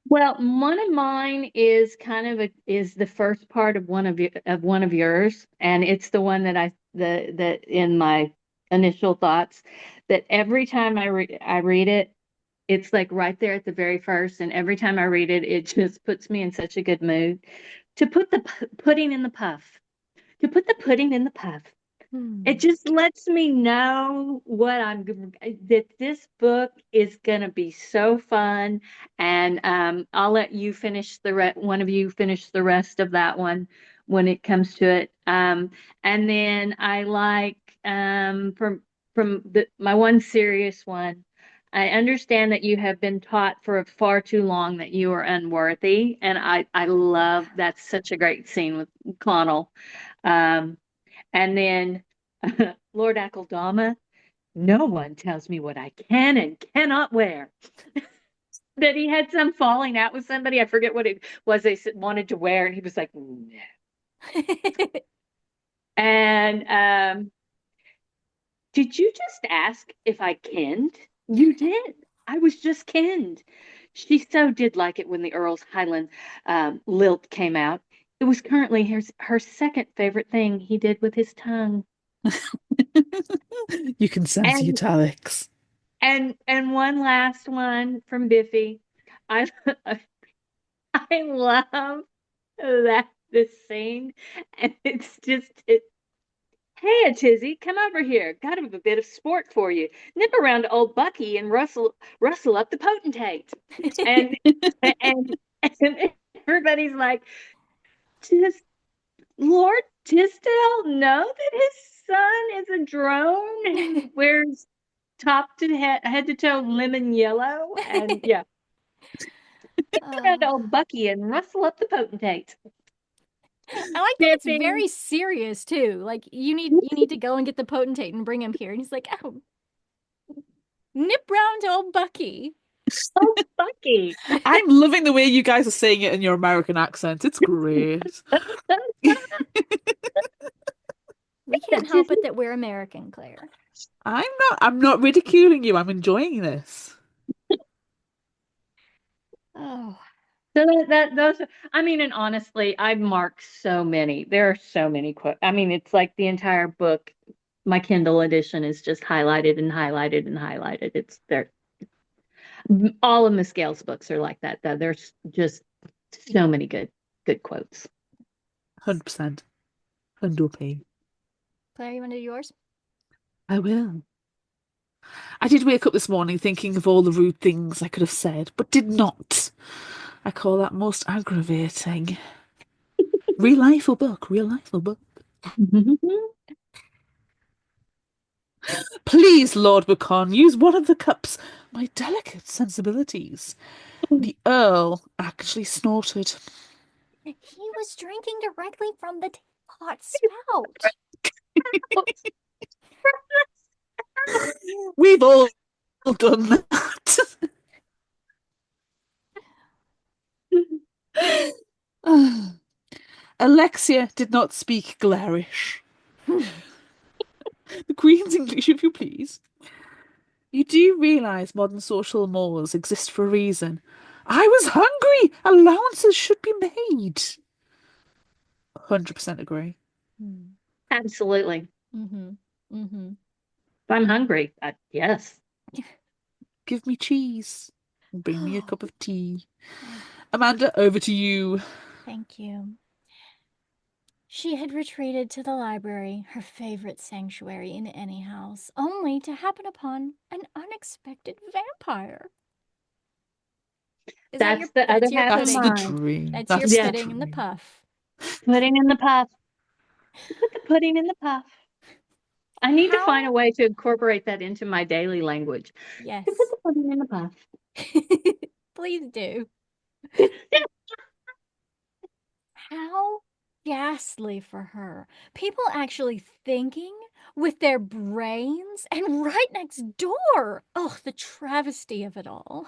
Speaker 3: Well, one of mine is kind of is the first part of one of yours, and it's the one that that in my initial thoughts that every time I read it, it's like right there at the very first, and every time I read it, it just puts me in such a good mood. To put the pudding in the puff. To put the pudding in the puff. It
Speaker 1: Hmm.
Speaker 3: just lets me know that this book is going to be so fun, and I'll let you finish one of you finish the rest of that one when it comes to it. And then I like my one serious one. I understand that you have been taught for far too long that you are unworthy, and I love that's such a great scene with Connell. Um, and then Lord Akeldama, no one tells me what I can and cannot wear. That he had some falling out with somebody. I forget what it was wanted to wear, and he was like, no. And did you just ask if I kenned? You did. I was just kenned. She so did like it when the Earl's Highland lilt came out. It was currently her second favorite thing he did with his tongue.
Speaker 2: You can sense the
Speaker 3: And
Speaker 2: italics.
Speaker 3: and one last one from Biffy. I I love that this scene, and it's just it. Hey, Tizzy, come over here. Got a bit of sport for you. Nip around to old Bucky and rustle up the potentate. And and and everybody's like, does Lord Tisdale know that his son is a drone and wears top to head to toe lemon yellow? And yeah, around
Speaker 1: Oh.
Speaker 3: to old Bucky and rustle up the potentate.
Speaker 1: I like that it's
Speaker 3: Biffy,
Speaker 1: very serious too. Like you need to go and get the potentate and bring him here. And he's like, oh, nip round to old Bucky.
Speaker 3: oh Bucky.
Speaker 2: I'm loving the way you guys are saying it in your American accent. It's great.
Speaker 1: We can't help it that we're American, Claire.
Speaker 2: I'm not ridiculing you. I'm enjoying this.
Speaker 1: Oh.
Speaker 3: So those I mean, and honestly, I've marked so many. There are so many quotes. I mean, it's like the entire book. My Kindle edition is just highlighted and highlighted and highlighted. It's there. All of Miss Gail's books are like that. Though there's just so many good quotes.
Speaker 2: 100%. 100p.
Speaker 1: Claire, you want to do yours?
Speaker 2: I will. I did wake up this morning thinking of all the rude things I could have said, but did not. I call that most aggravating. Real life or book? Real life or book? Please, Lord Bacon, use one of the cups. My delicate sensibilities. The Earl actually snorted.
Speaker 1: He was drinking directly from the hot spout.
Speaker 2: We've all done that. Alexia did not speak Glairish. The Queen's English, if you please. You do realise modern social mores exist for a reason. I was hungry. Allowances should be made. 100% agree.
Speaker 3: Absolutely.
Speaker 1: Mm-hmm. Mm-hmm.
Speaker 3: If I'm hungry, yes.
Speaker 2: Give me cheese. Bring me a cup of tea. Amanda, over to you.
Speaker 1: Thank you. She had retreated to the library, her favorite sanctuary in any house, only to happen upon an unexpected vampire. Is that
Speaker 3: That's the other
Speaker 1: that's your
Speaker 3: half of
Speaker 2: That's the
Speaker 1: pudding?
Speaker 3: mine.
Speaker 2: dream.
Speaker 1: That's your
Speaker 2: That's the
Speaker 3: Yeah.
Speaker 1: pudding in the
Speaker 2: dream.
Speaker 1: puff.
Speaker 3: Pudding in the puff. Put the pudding in the puff. I need to find a
Speaker 1: How?
Speaker 3: way to incorporate that into my daily language. To put
Speaker 1: Yes.
Speaker 3: the pudding in the puff.
Speaker 1: Please do. How ghastly for her. People actually thinking with their brains and right next door. Oh, the travesty of it all.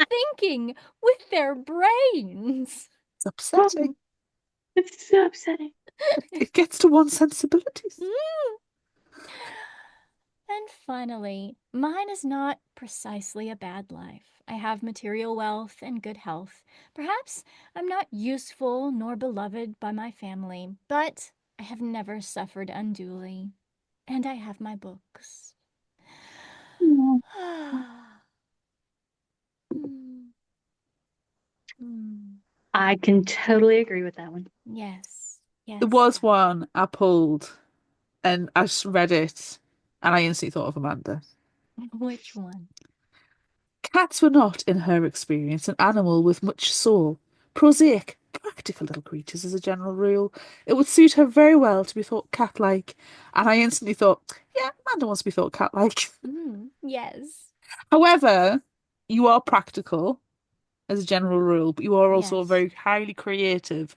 Speaker 1: Thinking with their brains.
Speaker 2: It's upsetting.
Speaker 3: It's so upsetting.
Speaker 2: It gets to one's sensibilities.
Speaker 1: And finally, mine is not precisely a bad life. I have material wealth and good health. Perhaps I'm not useful nor beloved by my family, but I have never suffered unduly. And I have my books. Hmm.
Speaker 3: I can totally agree with that one.
Speaker 1: Yes,
Speaker 2: There
Speaker 1: yes.
Speaker 2: was one I pulled And I just read it and I instantly thought of Amanda.
Speaker 1: Which one?
Speaker 2: Cats were not, in her experience, an animal with much soul. Prosaic, practical little creatures as a general rule. It would suit her very well to be thought cat-like. And I instantly thought, yeah, Amanda wants to be thought cat-like.
Speaker 1: Yes.
Speaker 2: However, you are practical as a general rule, but you are also
Speaker 1: Yes.
Speaker 2: very highly creative.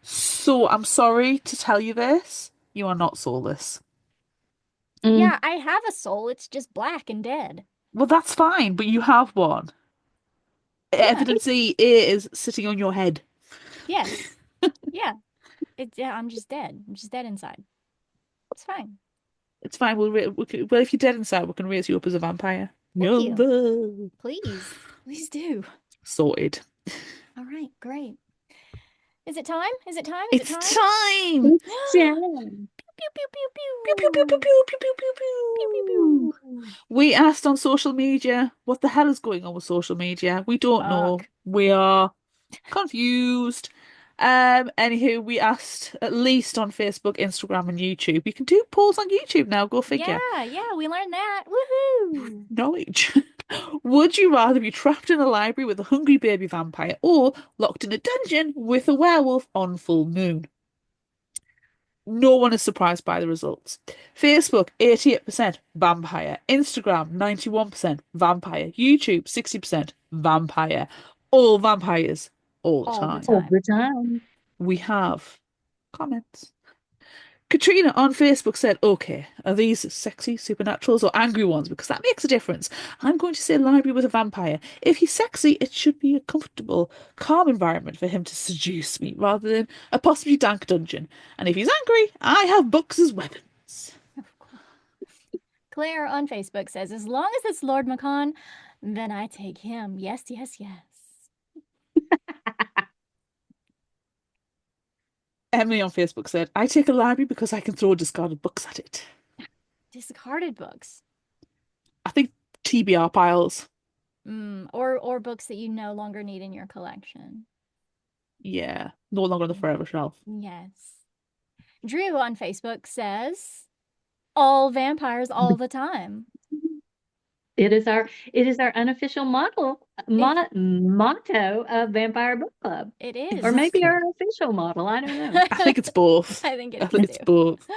Speaker 2: So I'm sorry to tell you this, you are not soulless.
Speaker 3: Mm.
Speaker 1: Yeah, I have a soul. It's just black and dead.
Speaker 2: Well, that's fine, but you have one.
Speaker 1: Yeah.
Speaker 2: Evidence A is sitting on your head.
Speaker 1: Yes. Yeah. Yeah, I'm just dead. I'm just dead inside. It's fine.
Speaker 2: It's fine. Well, if you're dead inside, we can raise you up as a vampire.
Speaker 1: Thank you.
Speaker 2: Yumbo.
Speaker 1: Please. Please do.
Speaker 2: Sorted.
Speaker 1: All right, great. Is it time? Is it time? Is it
Speaker 2: It's
Speaker 1: time?
Speaker 2: time.
Speaker 3: It's time.
Speaker 1: Pew pew pew
Speaker 2: Pew pew pew pew
Speaker 1: pew.
Speaker 2: pew pew pew pew
Speaker 1: Pew pew
Speaker 2: pew.
Speaker 1: pew.
Speaker 2: We asked on social media what the hell is going on with social media. We don't know.
Speaker 1: Fuck.
Speaker 2: We are confused. Anywho, we asked at least on Facebook, Instagram, and YouTube. You can do polls on YouTube now. Go figure.
Speaker 1: Yeah, we learned that. Woohoo!
Speaker 2: Knowledge. Would you rather be trapped in a library with a hungry baby vampire or locked in a dungeon with a werewolf on full moon? No one is surprised by the results. Facebook, 88% vampire. Instagram, 91% vampire. YouTube, 60% vampire. All vampires, all the
Speaker 1: All the
Speaker 2: time.
Speaker 3: All
Speaker 1: time.
Speaker 3: the time.
Speaker 2: We have comments. Katrina on Facebook said, okay, are these sexy supernaturals or angry ones? Because that makes a difference. I'm going to say library with a vampire. If he's sexy, it should be a comfortable, calm environment for him to seduce me rather than a possibly dank dungeon. And if he's angry, I have books as weapons.
Speaker 1: Of course. Claire on Facebook says, as long as it's Lord Macon, then I take him. Yes, yes, yes.
Speaker 2: Emily on Facebook said, I take a library because I can throw discarded books at it.
Speaker 1: Discarded books.
Speaker 2: I think TBR piles.
Speaker 1: Or books that you no longer need in your collection.
Speaker 2: Yeah, no longer on the forever shelf.
Speaker 1: Yes. Drew on Facebook says, all vampires all the time.
Speaker 3: It is our unofficial motto of Vampire Book Club.
Speaker 1: It is.
Speaker 3: Or maybe
Speaker 2: Exactly.
Speaker 3: our official model. I don't know.
Speaker 2: I think it's both.
Speaker 1: I think
Speaker 2: I
Speaker 1: it
Speaker 2: think
Speaker 1: is
Speaker 2: it's
Speaker 1: too.
Speaker 2: both.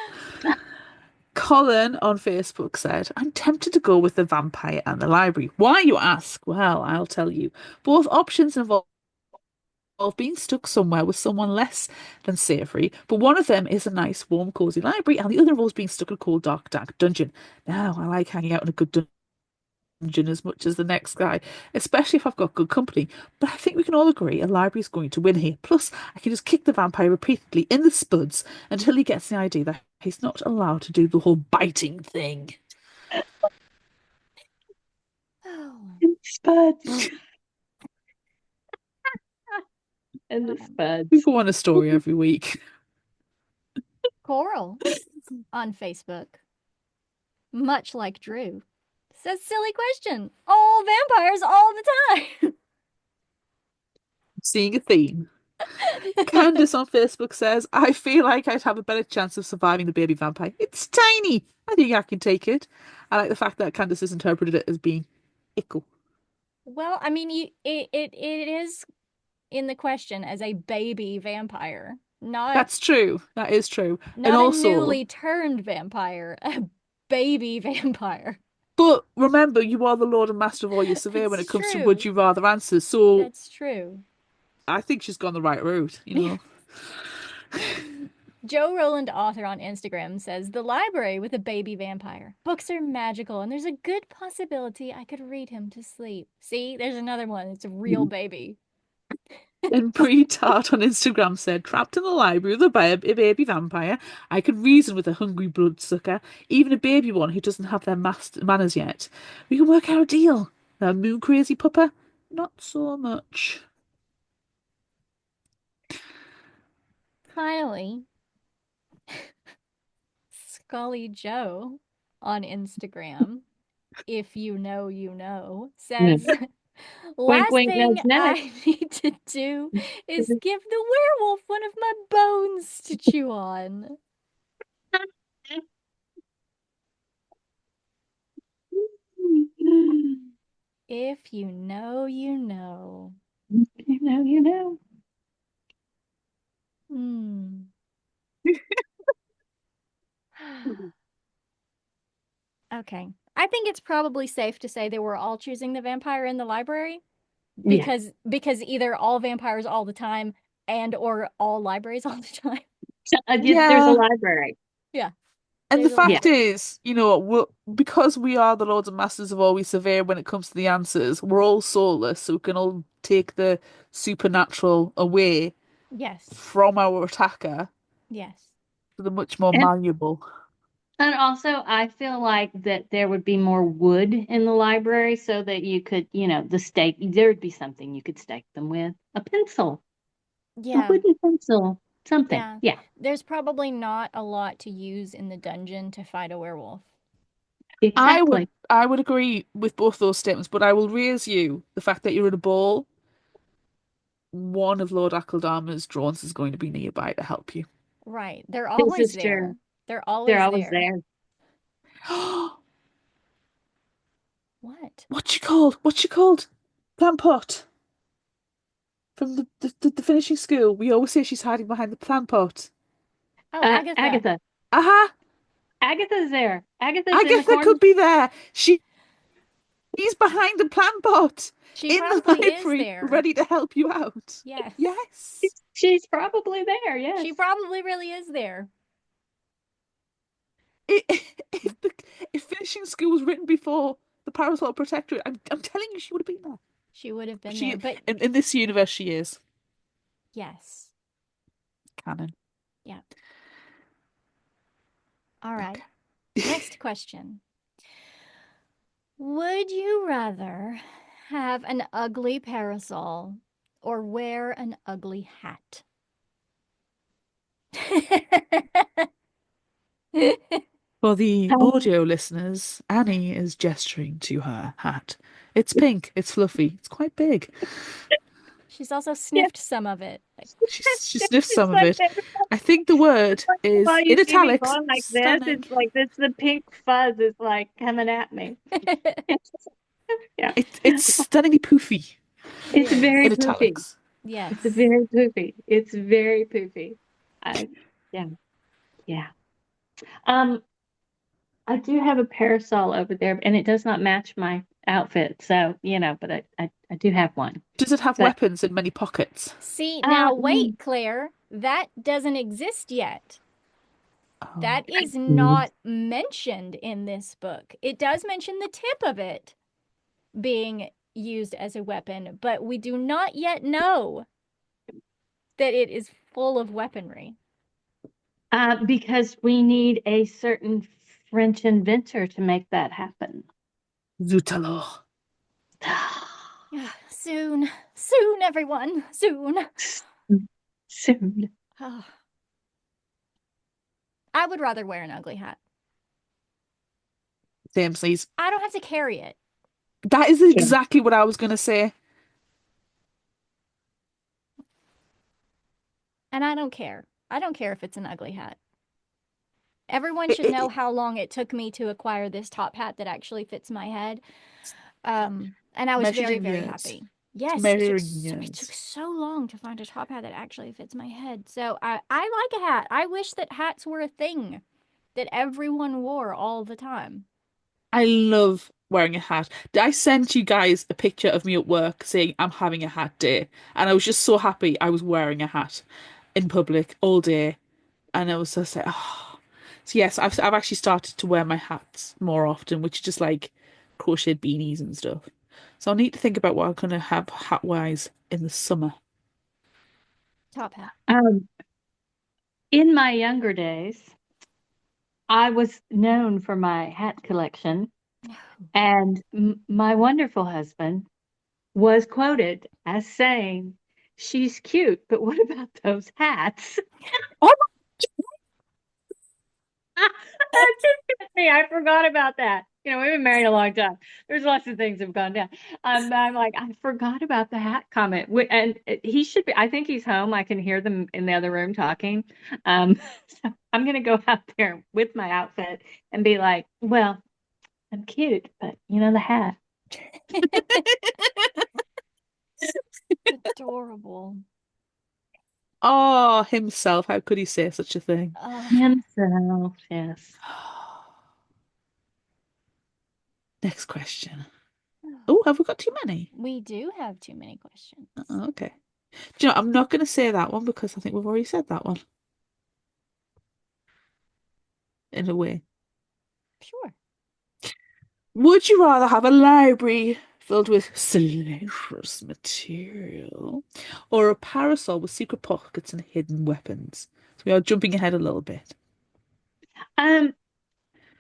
Speaker 2: Colin on Facebook said, I'm tempted to go with the vampire and the library. Why, you ask? Well, I'll tell you. Both options involve being stuck somewhere with someone less than savoury, but one of them is a nice, warm, cosy library, and the other involves being stuck in a cold, dark, dank dungeon. Now, I like hanging out in a good dungeon as much as the next guy, especially if I've got good company. But I think we can all agree a library is going to win here. Plus, I can just kick the vampire repeatedly in the spuds until he gets the idea that he's not allowed to do the whole biting thing.
Speaker 1: Oh.
Speaker 3: Spuds. And the spuds.
Speaker 2: We go on a story every week.
Speaker 1: Coral on Facebook, much like Drew, says silly question. All vampires all the time.
Speaker 2: Seeing a theme. Candace on Facebook says, I feel like I'd have a better chance of surviving the baby vampire. It's tiny. I think I can take it. I like the fact that Candace has interpreted it as being ickle.
Speaker 1: Well, I mean, it is in the question as a baby vampire, not
Speaker 2: That's true. That is true.
Speaker 1: not
Speaker 2: and
Speaker 1: a
Speaker 2: also,
Speaker 1: newly turned vampire, a baby vampire.
Speaker 2: but remember, you are the Lord and Master of all your survey when it
Speaker 1: It's
Speaker 2: comes to
Speaker 1: true.
Speaker 2: would you rather answers. So
Speaker 1: That's true.
Speaker 2: I think she's gone the right route, you know.
Speaker 1: Joe Roland Author on Instagram says, the library with a baby vampire. Books are magical, and there's a good possibility I could read him to sleep. See, there's another one. It's a real baby.
Speaker 2: And Brie Tart on Instagram said, trapped in the library with a baby vampire, I could reason with a hungry bloodsucker, even a baby one who doesn't have their manners yet. We can work out a deal. A moon crazy pupper? Not so much.
Speaker 1: Finally, Scully Joe on Instagram, if you know, you know, says,
Speaker 3: Wink,
Speaker 1: last
Speaker 3: wink,
Speaker 1: thing
Speaker 3: nudge, nudge.
Speaker 1: I need to do is give the werewolf one of my bones to chew on. If you know, you know.
Speaker 3: You know.
Speaker 1: Hmm. Okay. I think it's probably safe to say they were all choosing the vampire in the library
Speaker 3: Yeah.
Speaker 1: because either all vampires all the time and or all libraries all the time.
Speaker 3: There's a
Speaker 2: Yeah.
Speaker 3: library.
Speaker 1: Yeah.
Speaker 2: And the
Speaker 1: There's a
Speaker 3: Yeah.
Speaker 2: fact
Speaker 1: library.
Speaker 2: is, because we are the Lords and Masters of all we severe when it comes to the answers, we're all soulless, so we can all take the supernatural away
Speaker 1: Yes.
Speaker 2: from our attacker
Speaker 1: Yes.
Speaker 2: to the much more
Speaker 3: And
Speaker 2: malleable.
Speaker 3: and also I feel like that there would be more wood in the library so that you could, the stake, there'd be something you could stake them with. A pencil, a
Speaker 1: Yeah.
Speaker 3: wooden pencil, something.
Speaker 1: Yeah.
Speaker 3: Yeah,
Speaker 1: There's probably not a lot to use in the dungeon to fight a werewolf.
Speaker 2: I would
Speaker 3: exactly.
Speaker 2: I would agree with both those statements, but I will raise you the fact that you're in a ball. One of Lord Akeldama's drones is going to be nearby to help you.
Speaker 1: Right. They're
Speaker 3: This
Speaker 1: always
Speaker 3: is true.
Speaker 1: there. They're
Speaker 3: They're
Speaker 1: always
Speaker 3: always
Speaker 1: there.
Speaker 3: there.
Speaker 1: What?
Speaker 2: What you called? What you called? Plant pot from the finishing school. We always say she's hiding behind the plant pot.
Speaker 1: Oh, Agatha.
Speaker 3: Agatha.
Speaker 2: Aha!
Speaker 3: Agatha's there. Agatha's in the
Speaker 2: Agatha
Speaker 3: corner.
Speaker 2: could be there. She's behind the plant pot
Speaker 1: She
Speaker 2: in the
Speaker 1: probably is
Speaker 2: library,
Speaker 1: there.
Speaker 2: ready to help you out.
Speaker 1: Yes.
Speaker 2: Yes.
Speaker 3: She's probably there. Yes.
Speaker 1: She probably really is there.
Speaker 2: It, if the if finishing school was written before the Parasol Protectorate, I'm telling you, she would have been there.
Speaker 1: She would have been
Speaker 2: She
Speaker 1: there. But
Speaker 2: in this universe, she is
Speaker 1: yes.
Speaker 2: canon.
Speaker 1: Yeah. All right.
Speaker 2: Okay.
Speaker 1: Next question. Would you rather have an ugly parasol or wear an ugly hat?
Speaker 2: For the
Speaker 3: Um,
Speaker 2: audio listeners, Annie is gesturing to her hat. It's pink, it's fluffy, it's quite big.
Speaker 1: She's also
Speaker 3: yeah.
Speaker 1: sniffed some of it.
Speaker 2: She sniffs
Speaker 3: It's
Speaker 2: some of
Speaker 3: like
Speaker 2: it. I think the word
Speaker 3: while
Speaker 2: is
Speaker 3: you
Speaker 2: in
Speaker 3: see me
Speaker 2: italics,
Speaker 3: going like this,
Speaker 2: stunning.
Speaker 3: it's like this the pink fuzz is like coming at me. Yeah.
Speaker 2: It's stunningly poofy
Speaker 1: It
Speaker 3: It's very
Speaker 2: in
Speaker 1: is.
Speaker 3: poofy.
Speaker 2: italics.
Speaker 3: It's
Speaker 1: Yes.
Speaker 3: very poofy. It's very poofy. I yeah, yeah. Um, I do have a parasol over there, and it does not match my outfit. So, but I do have one.
Speaker 2: Does it have
Speaker 3: So,
Speaker 2: weapons in many pockets?
Speaker 1: See, now
Speaker 3: mm,
Speaker 1: wait, Claire. That doesn't exist yet.
Speaker 2: Oh,
Speaker 1: That is not mentioned in this book. It does mention the tip of it being used as a weapon, but we do not yet know that it is full of weaponry.
Speaker 3: because we need a certain French inventor to make that happen.
Speaker 2: zut alors.
Speaker 1: Soon, soon, everyone, soon.
Speaker 3: Soon.
Speaker 1: I would rather wear an ugly hat.
Speaker 2: Same, please.
Speaker 1: I don't have to carry it.
Speaker 2: That is
Speaker 3: Yeah.
Speaker 2: exactly what I was going to say.
Speaker 1: And I don't care. I don't care if it's an ugly hat. Everyone
Speaker 2: It,
Speaker 1: should
Speaker 2: it,
Speaker 1: know
Speaker 2: it-
Speaker 1: how long it took me to acquire this top hat that actually fits my head. And I was
Speaker 2: measured
Speaker 1: very,
Speaker 2: in
Speaker 1: very
Speaker 2: years.
Speaker 1: happy.
Speaker 2: It's
Speaker 1: Yes,
Speaker 2: measured in
Speaker 1: it took
Speaker 2: years.
Speaker 1: so long to find a top hat that actually fits my head. So I like a hat. I wish that hats were a thing that everyone wore all the time.
Speaker 2: I love wearing a hat. I sent you guys a picture of me at work saying I'm having a hat day, and I was just so happy I was wearing a hat in public all day, and I was just like, oh. So yes, I've actually started to wear my hats more often, which is just like crocheted beanies and stuff. So I'll need to think about what I'm gonna have hat wise in the summer.
Speaker 1: Top hat.
Speaker 3: In my younger days, I was known for my hat collection, and my wonderful husband was quoted as saying, "She's cute, but what about those hats?"
Speaker 2: Oh,
Speaker 3: That just hit me. I forgot about that. We've been married a long time. There's lots of things have gone down. I'm like, I forgot about the hat comment. And he should be, I think he's home. I can hear them in the other room talking. Um, so I'm going to go out there with my outfit and be like, well, I'm cute, but the hat.
Speaker 1: Adorable.
Speaker 2: Oh, himself. How could he say such a thing?
Speaker 1: Oh,
Speaker 3: Himself, yes.
Speaker 2: Next question. Oh, have we got too many?
Speaker 1: we do have too many questions.
Speaker 2: Oh, okay. Do you know, I'm not going to say that one because I think we've already said that one in a way.
Speaker 1: Sure.
Speaker 2: Would you rather have a library filled with salacious material or a parasol with secret pockets and hidden weapons? So we are jumping ahead a little bit.
Speaker 3: Um,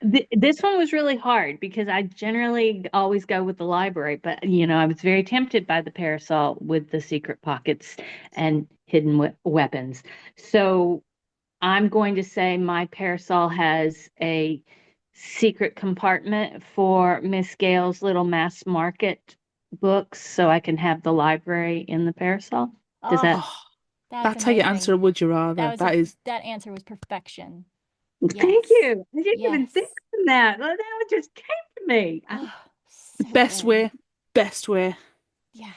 Speaker 3: this one was really hard because I generally always go with the library, but I was very tempted by the parasol with the secret pockets and hidden weapons. So I'm going to say my parasol has a secret compartment for Miss Gail's little mass market books, so I can have the library in the parasol. Does that?
Speaker 1: Oh,
Speaker 2: Oh,
Speaker 1: that's
Speaker 2: that's how you answer
Speaker 1: amazing.
Speaker 2: a would you
Speaker 1: That
Speaker 2: rather.
Speaker 1: was a
Speaker 2: That is
Speaker 1: that answer was perfection.
Speaker 3: Thank
Speaker 1: Yes.
Speaker 3: you. I didn't even think
Speaker 1: Yes.
Speaker 3: of that. Well, that one just came to me.
Speaker 1: Oh,
Speaker 2: the
Speaker 1: so
Speaker 2: best
Speaker 1: good.
Speaker 2: way. Best way.
Speaker 1: Yeah.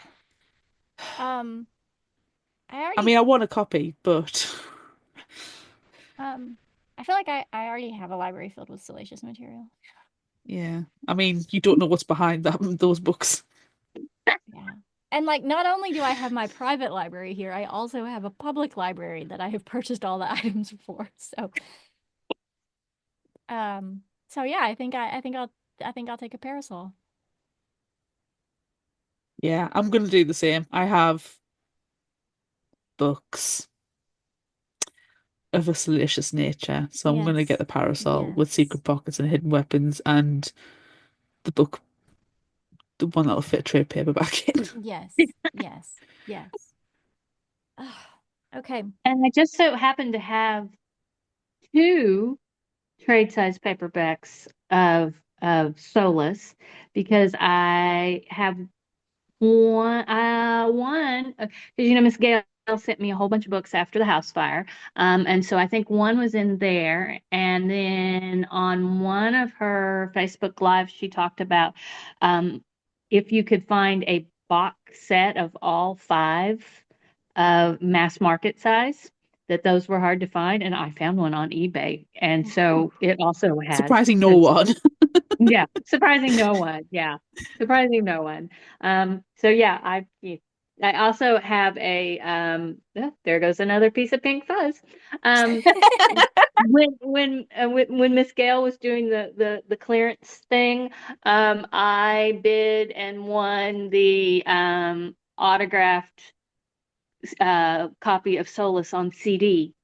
Speaker 1: Um, I
Speaker 2: I
Speaker 1: already
Speaker 2: mean, I want a copy, but
Speaker 1: um I feel like I already have a library filled with salacious material.
Speaker 2: yeah. I mean, you don't know what's behind those books.
Speaker 1: Yeah. And like not only do I have my private library here, I also have a public library that I have purchased all the items for. So yeah, I think I'll take a parasol.
Speaker 2: Yeah, I'm gonna do the same. I have books of a salacious nature, so I'm gonna get
Speaker 1: Yes.
Speaker 2: the parasol with
Speaker 1: Yes.
Speaker 2: secret pockets and hidden weapons, and the book, the one that'll fit a trade paperback in.
Speaker 1: Yes. Yes. Yes. Ah, okay.
Speaker 3: And I just so happen to have two trade size paperbacks of Soulless because I have one because Miss Gail sent me a whole bunch of books after the house fire, and so I think one was in there, and then on one of her Facebook lives she talked about if you could find a box set of all five of mass market size, that those were hard to find, and I found one on eBay, and so it also had
Speaker 2: Surprising no
Speaker 3: the
Speaker 2: one.
Speaker 3: yeah, surprising no one. Yeah, surprising no one. So yeah, I also have a there goes another piece of pink fuzz. Um, when Miss Gail was doing the clearance thing, I bid and won the autographed copy of Soulless on CD.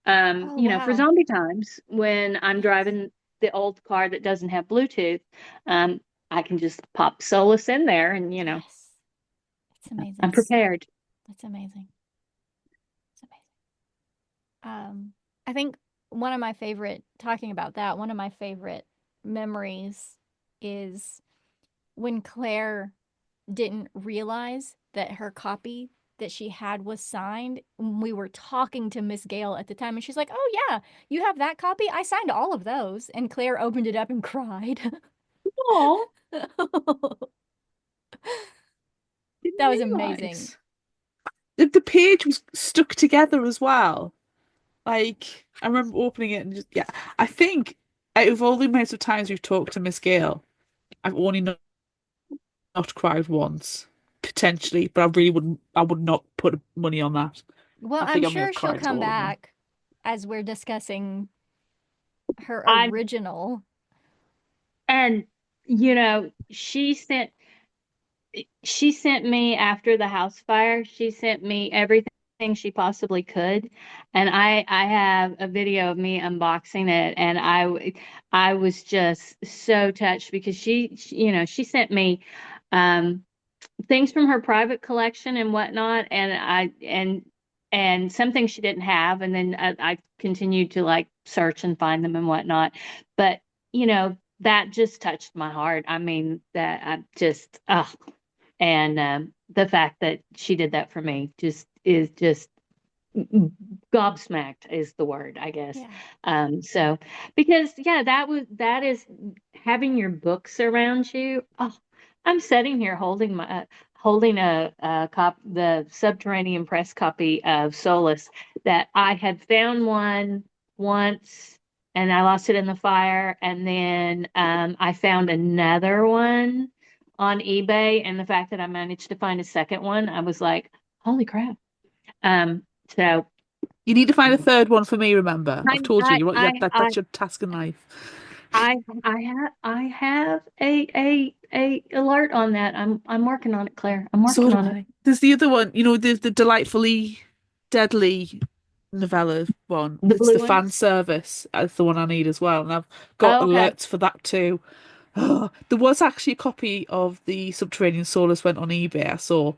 Speaker 1: Oh
Speaker 3: For
Speaker 1: wow.
Speaker 3: zombie times when I'm
Speaker 1: Yes.
Speaker 3: driving the old car that doesn't have Bluetooth, um, I can just pop Solus in there and,
Speaker 1: Yes. It's
Speaker 3: I'm
Speaker 1: amazing.
Speaker 3: prepared.
Speaker 1: That's amazing. It's amazing. I think one of my favorite memories is when Claire didn't realize that her copy that she had was signed. We were talking to Miss Gail at the time, and she's like, "Oh yeah, you have that copy? I signed all of those." And Claire opened it up and cried.
Speaker 3: Oh, didn't
Speaker 1: That was amazing.
Speaker 2: Realize the page was stuck together as well. Like I remember opening it and just yeah. I think out of all the amounts of times we've talked to Miss Gail, I've only not cried once, potentially, but I really wouldn't. I would not put money on that.
Speaker 1: Well,
Speaker 2: I
Speaker 1: I'm
Speaker 2: think I may
Speaker 1: sure
Speaker 2: have
Speaker 1: she'll
Speaker 2: cried to
Speaker 1: come
Speaker 2: all of them.
Speaker 1: back as we're discussing her
Speaker 3: I
Speaker 1: original.
Speaker 3: and she sent me after the house fire. She sent me everything she possibly could, and I have a video of me unboxing it, and I was just so touched because she sent me um things from her private collection and whatnot, and some things she didn't have, and then I continued to like search and find them and whatnot. But that just touched my heart. I mean, that I just and the fact that she did that for me just gobsmacked is the word, I guess.
Speaker 1: Yeah.
Speaker 3: So because yeah, that is having your books around you. Oh, I'm sitting here holding the Subterranean Press copy of Soulless that I had found one once and I lost it in the fire, and then I found another one on eBay, and the fact that I managed to find a second one, I was like, holy crap. So
Speaker 2: You need to find a third one for me, remember?
Speaker 3: I
Speaker 2: I've told you,
Speaker 3: I
Speaker 2: yeah,
Speaker 3: I I
Speaker 2: that's your task in life.
Speaker 3: I have a alert on that. I'm working on it, Claire. I'm
Speaker 2: So
Speaker 3: working
Speaker 2: do
Speaker 3: on it.
Speaker 2: I. There's the other one, the delightfully deadly novella one.
Speaker 3: The
Speaker 2: It's the
Speaker 3: blue
Speaker 2: fan
Speaker 3: ones.
Speaker 2: service. That's the one I need as well, and I've got
Speaker 3: Oh, okay.
Speaker 2: alerts for that too. There was actually a copy of the Subterranean Soulless went on eBay, I saw,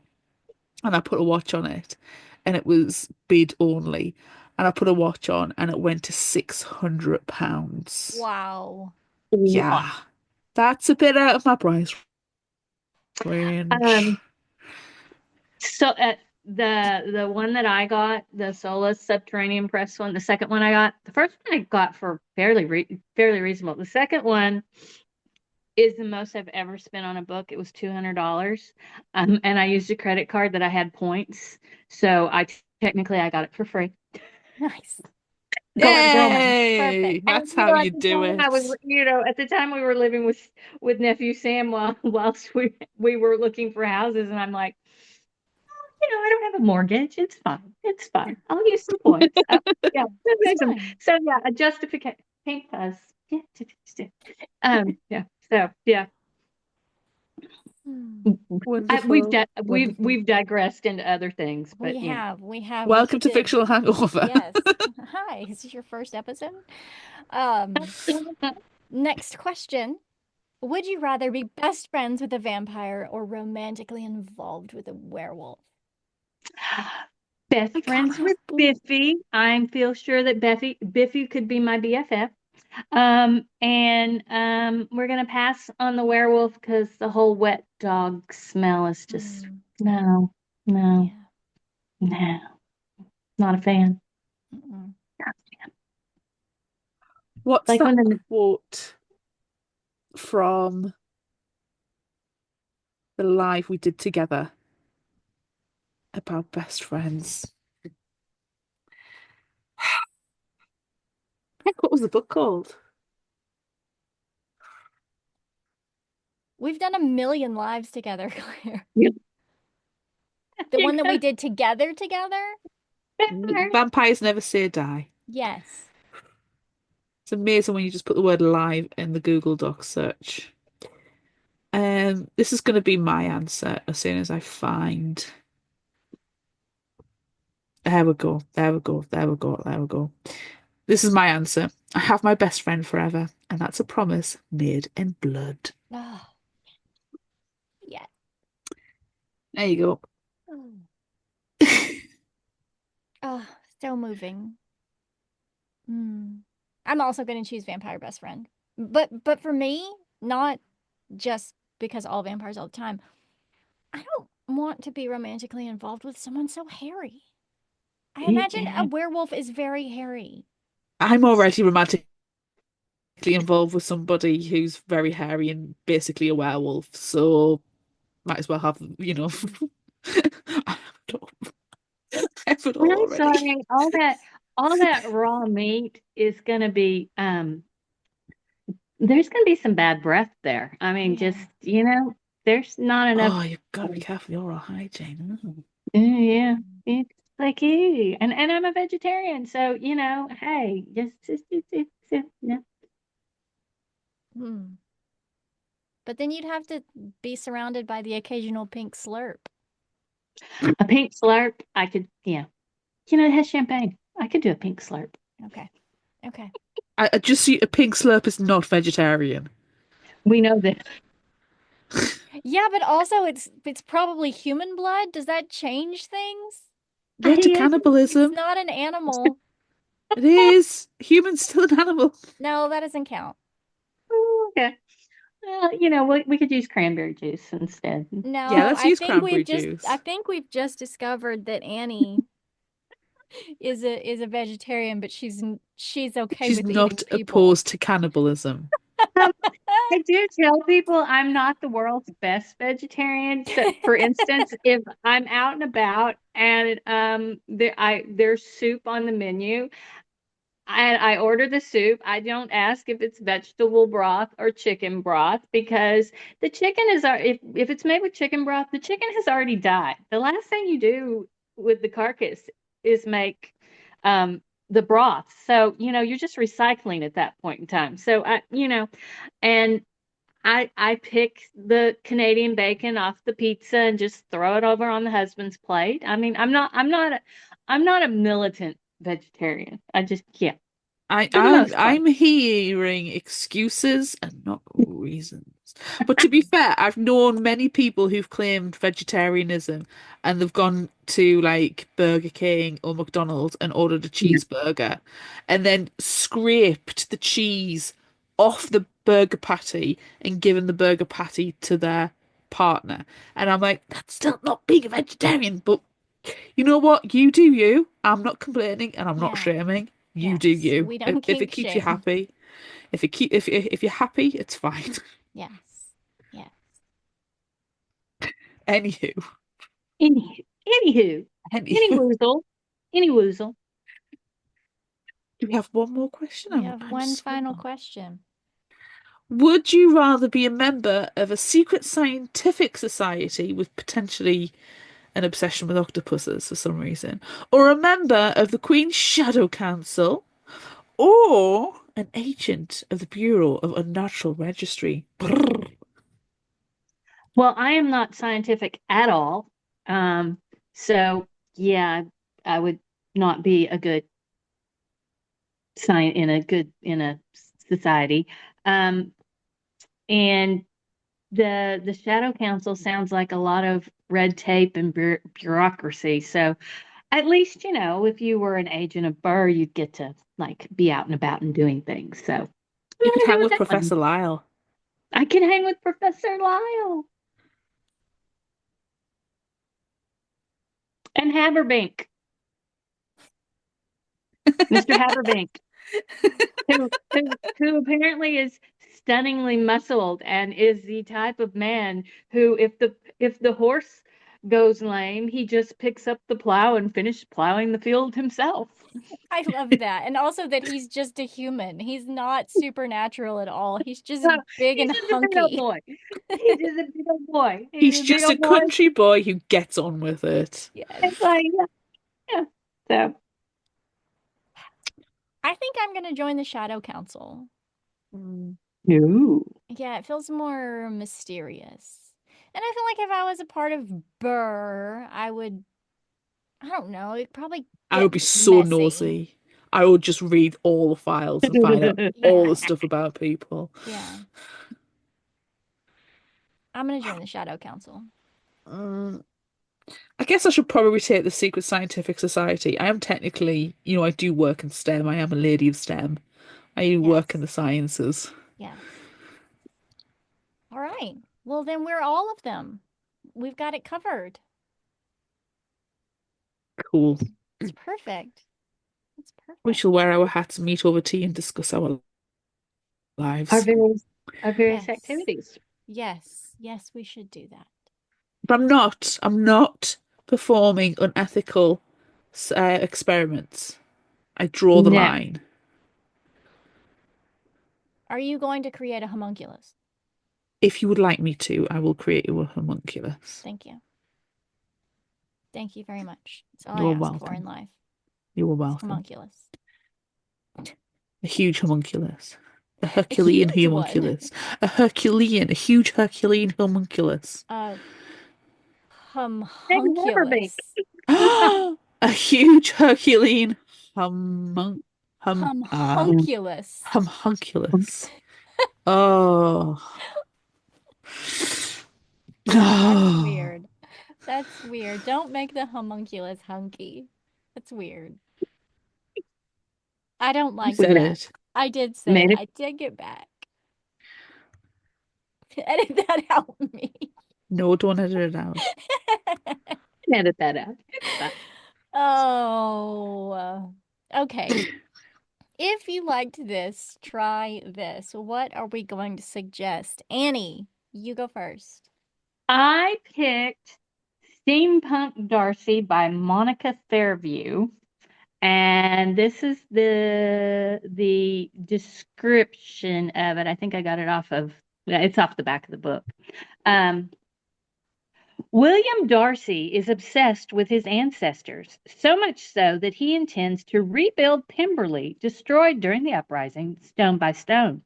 Speaker 2: and I put a watch on it, and it was bid only. And I put a watch on, and it went to £600.
Speaker 1: Wow.
Speaker 3: Wow.
Speaker 2: Yeah, that's a bit out of my price range.
Speaker 3: Um, so the one that I got, the Solus Subterranean Press one, the second one I got, the first one I got for fairly reasonable. The second one is the most I've ever spent on a book. It was $200. And I used a credit card that I had points. So technically I got it for free.
Speaker 1: Nice.
Speaker 3: Going.
Speaker 2: Yay!
Speaker 1: Perfect.
Speaker 3: And
Speaker 2: That's how
Speaker 3: at
Speaker 2: you
Speaker 3: the
Speaker 2: do
Speaker 3: time I was,
Speaker 2: it.
Speaker 3: at the time we were living with nephew Sam whilst we were looking for houses, and I'm like, I don't have a mortgage. It's fine. It's fine. I'll use some points. Yeah,
Speaker 1: It's
Speaker 3: there's some.
Speaker 1: fine.
Speaker 3: So yeah, a justification. Pink fuzz. Yeah. Yeah. So yeah,
Speaker 1: Hmm.
Speaker 2: Wonderful, wonderful.
Speaker 3: we've digressed into other things,
Speaker 1: We
Speaker 3: but
Speaker 1: have, we have, we
Speaker 2: Welcome
Speaker 1: get
Speaker 2: to
Speaker 1: to,
Speaker 2: Fictional Hangover.
Speaker 1: yes. Hi, is this your first episode? Um, Next question. Would you rather be best friends with a vampire or romantically involved with a werewolf?
Speaker 3: best
Speaker 2: I can't
Speaker 3: friends with
Speaker 2: have both.
Speaker 3: Biffy. I feel sure that Biffy could be my BFF. And we're gonna pass on the werewolf because the whole wet dog smell is just
Speaker 1: Mm,
Speaker 3: no, no,
Speaker 1: yeah.
Speaker 3: no, not a fan.
Speaker 1: Mm-mm.
Speaker 3: Not a fan.
Speaker 2: What's
Speaker 3: Like
Speaker 2: that
Speaker 3: when the
Speaker 2: quote from the live we did together about best friends? Heck, what was the book called?
Speaker 1: We've done a million lives together, Claire.
Speaker 3: you,
Speaker 1: The
Speaker 3: you
Speaker 1: one that we
Speaker 3: got
Speaker 1: did together?
Speaker 3: better.
Speaker 2: Vampires Never Say Die.
Speaker 1: Yes.
Speaker 2: It's amazing when you just put the word live in the Google Docs search. This is going to be my answer as soon as I find. There we go. There we go. There we go. There we go. This is my answer. I have my best friend forever, and that's a promise made in blood.
Speaker 1: Oh, yeah.
Speaker 2: There you go.
Speaker 1: Oh, oh, so moving. Hmm. I'm also going to choose vampire best friend. But for me, not just because all vampires all the time. I don't want to be romantically involved with someone so hairy. I imagine a
Speaker 3: Yeah.
Speaker 1: werewolf is very hairy.
Speaker 2: I'm already romantically involved with somebody who's very hairy and basically a werewolf, so might as well have, I have it all
Speaker 3: I'm
Speaker 2: already.
Speaker 3: sorry. All that raw meat is gonna be there's gonna be some bad breath there. I mean, just
Speaker 1: Yeah.
Speaker 3: there's not enough.
Speaker 2: Oh, you've got to be careful your oral hygiene.
Speaker 3: Yeah,
Speaker 1: Mm.
Speaker 3: it's like ew. And I'm a vegetarian, so hey, just no.
Speaker 1: Hmm. But then you'd have to be surrounded by the occasional pink slurp.
Speaker 3: A pink slurp, I could, yeah. It has champagne. I could do a pink slurp.
Speaker 1: Okay. Okay.
Speaker 2: I just see a pink slurp is not vegetarian.
Speaker 3: We know that.
Speaker 1: Yeah, but also it's probably human blood. Does that change things?
Speaker 2: Yeah, to
Speaker 3: I,
Speaker 1: It's
Speaker 2: cannibalism.
Speaker 1: not an animal.
Speaker 2: It is. Human's still an animal.
Speaker 1: No, that doesn't count.
Speaker 3: okay. Well, we could use cranberry juice instead.
Speaker 2: Yeah,
Speaker 1: No,
Speaker 2: let's use cranberry
Speaker 1: I
Speaker 2: juice.
Speaker 1: think we've just discovered that Annie is a vegetarian, but she's okay
Speaker 2: She's
Speaker 1: with eating
Speaker 2: not
Speaker 1: people.
Speaker 2: opposed to cannibalism.
Speaker 3: Um, I do tell people I'm not the world's best vegetarian. So, for instance, if I'm out and about and there's soup on the menu, and I order the soup, I don't ask if it's vegetable broth or chicken broth because the chicken is if it's made with chicken broth, the chicken has already died. The last thing you do with the carcass is make the broth. So, you're just recycling at that point in time. So and I pick the Canadian bacon off the pizza and just throw it over on the husband's plate. I mean, I'm not a militant vegetarian. I just can't
Speaker 2: I,
Speaker 3: for the
Speaker 2: I'm
Speaker 3: most part.
Speaker 2: I'm hearing excuses and not reasons. But to be fair, I've known many people who've claimed vegetarianism and they've gone to like Burger King or McDonald's and ordered a
Speaker 3: Yeah.
Speaker 2: cheeseburger and then scraped the cheese off the burger patty and given the burger patty to their partner. And I'm like, that's still not being a vegetarian, but you know what? You do you. I'm not complaining and I'm not
Speaker 1: Yeah.
Speaker 2: shaming. You do
Speaker 1: Yes.
Speaker 2: you.
Speaker 1: We
Speaker 2: If,
Speaker 1: don't
Speaker 2: if it
Speaker 1: kink
Speaker 2: keeps you
Speaker 1: shame.
Speaker 2: happy, if you're happy, it's fine.
Speaker 1: Yes. Yes.
Speaker 2: Anywho,
Speaker 3: Anywho, any
Speaker 2: anywho,
Speaker 3: woozle, any woozle.
Speaker 2: do we have one more question?
Speaker 1: We
Speaker 2: I'm
Speaker 1: have
Speaker 2: I'm
Speaker 1: one
Speaker 2: so
Speaker 1: final
Speaker 2: lost.
Speaker 1: question.
Speaker 2: Would you rather be a member of a secret scientific society with potentially an obsession with octopuses for some reason, or a member of the Queen's Shadow Council, or an agent of the Bureau of Unnatural Registry? Brrr.
Speaker 3: Well, I am not scientific at all. Um, so yeah, I would not be a good science in a society. Um, and the Shadow Council sounds like a lot of red tape and bureaucracy. So at least, if you were an agent of Burr, you'd get to like be out and about and doing things. So I'm
Speaker 2: You could
Speaker 3: gonna go
Speaker 2: hang
Speaker 3: with
Speaker 2: with
Speaker 3: that one.
Speaker 2: Professor Lyle.
Speaker 3: I can hang with Professor Lyle and Haberbank, Mr. Haberbank, who apparently is stunningly muscled and is the type of man who, if the horse goes lame, he just picks up the plow and finishes plowing the field himself.
Speaker 1: I love that. And also that he's just a human. He's not supernatural at all. He's just
Speaker 3: So,
Speaker 1: big
Speaker 3: he's
Speaker 1: and
Speaker 3: just a big old
Speaker 1: hunky.
Speaker 3: boy. He's just a big old boy. He's
Speaker 2: He's
Speaker 3: a big
Speaker 2: just a
Speaker 3: old boy.
Speaker 2: country boy who gets on with it.
Speaker 1: Yes.
Speaker 3: It's like, yeah, yeah. So,
Speaker 1: I think I'm going to join the Shadow Council.
Speaker 2: Mm.
Speaker 3: ooh.
Speaker 1: Yeah, it feels more mysterious. And I feel like if I was a part of Burr, I don't know, it'd probably
Speaker 2: I
Speaker 1: get
Speaker 2: would be so
Speaker 1: messy.
Speaker 2: nosy. I would just read all the files and find out all
Speaker 1: Yeah,
Speaker 2: the stuff about people.
Speaker 1: yeah. I'm going to join the Shadow Council.
Speaker 2: Mm, I guess I should probably take the Secret Scientific Society. I am technically, I do work in STEM. I am a lady of STEM. I do work in
Speaker 1: Yes,
Speaker 2: the sciences.
Speaker 1: yes. All right. Well, then we're all of them. We've got it covered.
Speaker 2: Cool.
Speaker 1: It's perfect. It's
Speaker 2: We
Speaker 1: perfect.
Speaker 2: shall wear our hats, meet over tea, and discuss our
Speaker 3: Our
Speaker 2: lives.
Speaker 3: various
Speaker 1: Yes.
Speaker 3: activities.
Speaker 1: Yes. Yes, we should do that.
Speaker 2: But I'm not performing unethical experiments. I draw the
Speaker 3: No.
Speaker 2: line.
Speaker 1: Are you going to create a homunculus?
Speaker 2: If you would like me to, I will create you a homunculus.
Speaker 1: Thank you. Thank you very much. That's all I
Speaker 2: You are
Speaker 1: ask for in
Speaker 2: welcome.
Speaker 1: life.
Speaker 2: You are
Speaker 1: It's
Speaker 2: welcome.
Speaker 1: homunculus.
Speaker 2: A huge homunculus. A
Speaker 1: A
Speaker 2: herculean
Speaker 1: huge one.
Speaker 2: homunculus. A huge herculean homunculus.
Speaker 3: Hey, Haberbank.
Speaker 1: Homhunculus.
Speaker 2: A huge herculean hum hum
Speaker 1: Homhunculus.
Speaker 2: homhunculus. Oh.
Speaker 1: That's
Speaker 2: Oh.
Speaker 1: weird. That's weird. Don't make the homunculus hunky. That's weird. I don't
Speaker 2: You
Speaker 1: like
Speaker 2: said
Speaker 1: that.
Speaker 2: it.
Speaker 1: I did say it.
Speaker 3: Made it.
Speaker 1: I take it back. Edit that out, me.
Speaker 2: No, don't edit it out.
Speaker 3: Edit that out. It's fine.
Speaker 1: Oh, okay. if you liked this, try this. What are we going to suggest? Annie, you go first.
Speaker 3: I picked Steampunk Darcy by Monica Fairview. And this is the description of it. I think I got it off of, yeah, it's off the back of the book. Um, William Darcy is obsessed with his ancestors, so much so that he intends to rebuild Pemberley, destroyed during the uprising, stone by stone.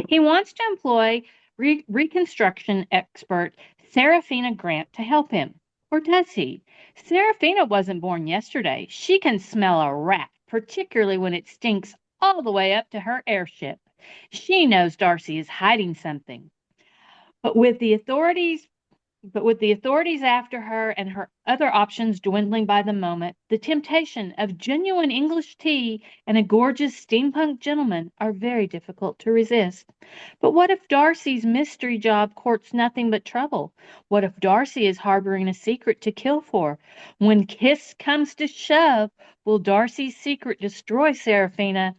Speaker 3: He wants to employ reconstruction expert Seraphina Grant to help him. Or does he? Seraphina wasn't born yesterday. She can smell a rat, particularly when it stinks all the way up to her airship. She knows Darcy is hiding something. But with the authorities but with the authorities after her and her other options dwindling by the moment, the temptation of genuine English tea and a gorgeous steampunk gentleman are very difficult to resist. But what if Darcy's mystery job courts nothing but trouble? What if Darcy is harboring a secret to kill for? When kiss comes to shove, will Darcy's secret destroy Seraphina,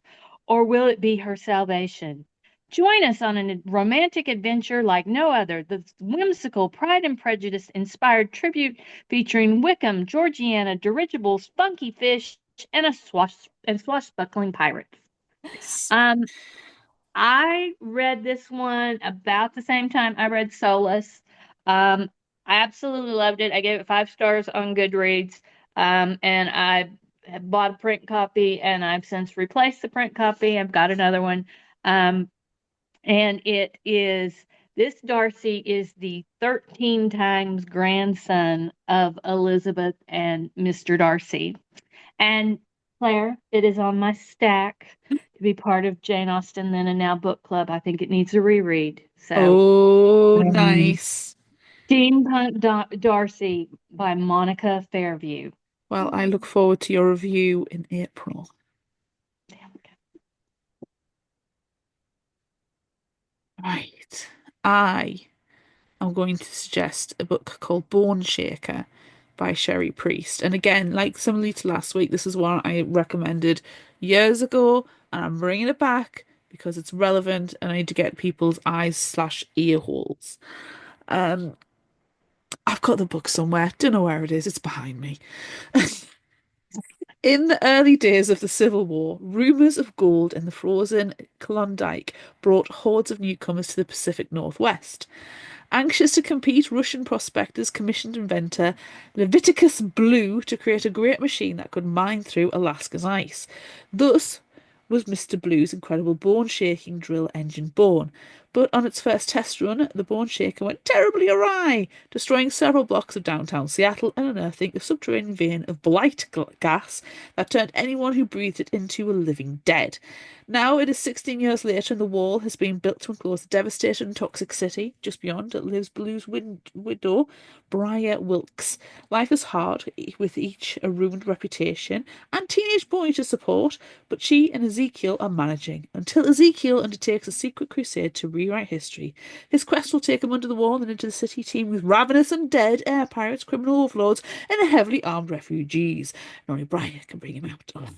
Speaker 3: or will it be her salvation? Join us on a romantic adventure like no other, the whimsical Pride and Prejudice inspired tribute featuring Wickham, Georgiana, dirigibles, funky fish, and swashbuckling pirates.
Speaker 2: Nice.
Speaker 3: I read this one about the same time I read Soulless. I absolutely loved it. I gave it 5 stars on Goodreads. And I bought a print copy, and I've since replaced the print copy. I've got another one. And this Darcy is the 13 times grandson of Elizabeth and Mr. Darcy. And Claire, it is on my stack to be part of Jane Austen Then and Now book club. I think it needs a reread.
Speaker 2: Oh,
Speaker 3: Um,
Speaker 2: nice.
Speaker 3: Steampunk Darcy by Monica Fairview.
Speaker 2: Well, I look forward to your review in April. Right. I am going to suggest a book called Bone Shaker by Sherry Priest. And again, like similarly to last week, this is one I recommended years ago, and I'm bringing it back because it's relevant and I need to get people's eyes/ear holes. Um, I've got the book somewhere. Don't know where it is. It's behind me. In the early days of the Civil War, rumors of gold in the frozen Klondike brought hordes of newcomers to the Pacific Northwest. Anxious to compete, Russian prospectors commissioned inventor Leviticus Blue to create a great machine that could mine through Alaska's ice. Thus was Mr. Blue's incredible bone-shaking drill engine born. But on its first test run, the bone shaker went terribly awry, destroying several blocks of downtown Seattle and unearthing a subterranean vein of blight gas that turned anyone who breathed it into a living dead. Now it is 16 years later, and the wall has been built to enclose the devastated and toxic city. Just beyond it lives Blue's widow, Briar Wilkes. Life is hard, with each a ruined reputation and teenage boy to support, but she and Ezekiel are managing, until Ezekiel undertakes a secret crusade to rewrite history. His quest will take him under the wall and into the city teamed with ravenous and dead air pirates, criminal overlords, and heavily armed refugees. And only Briar can bring him out alive.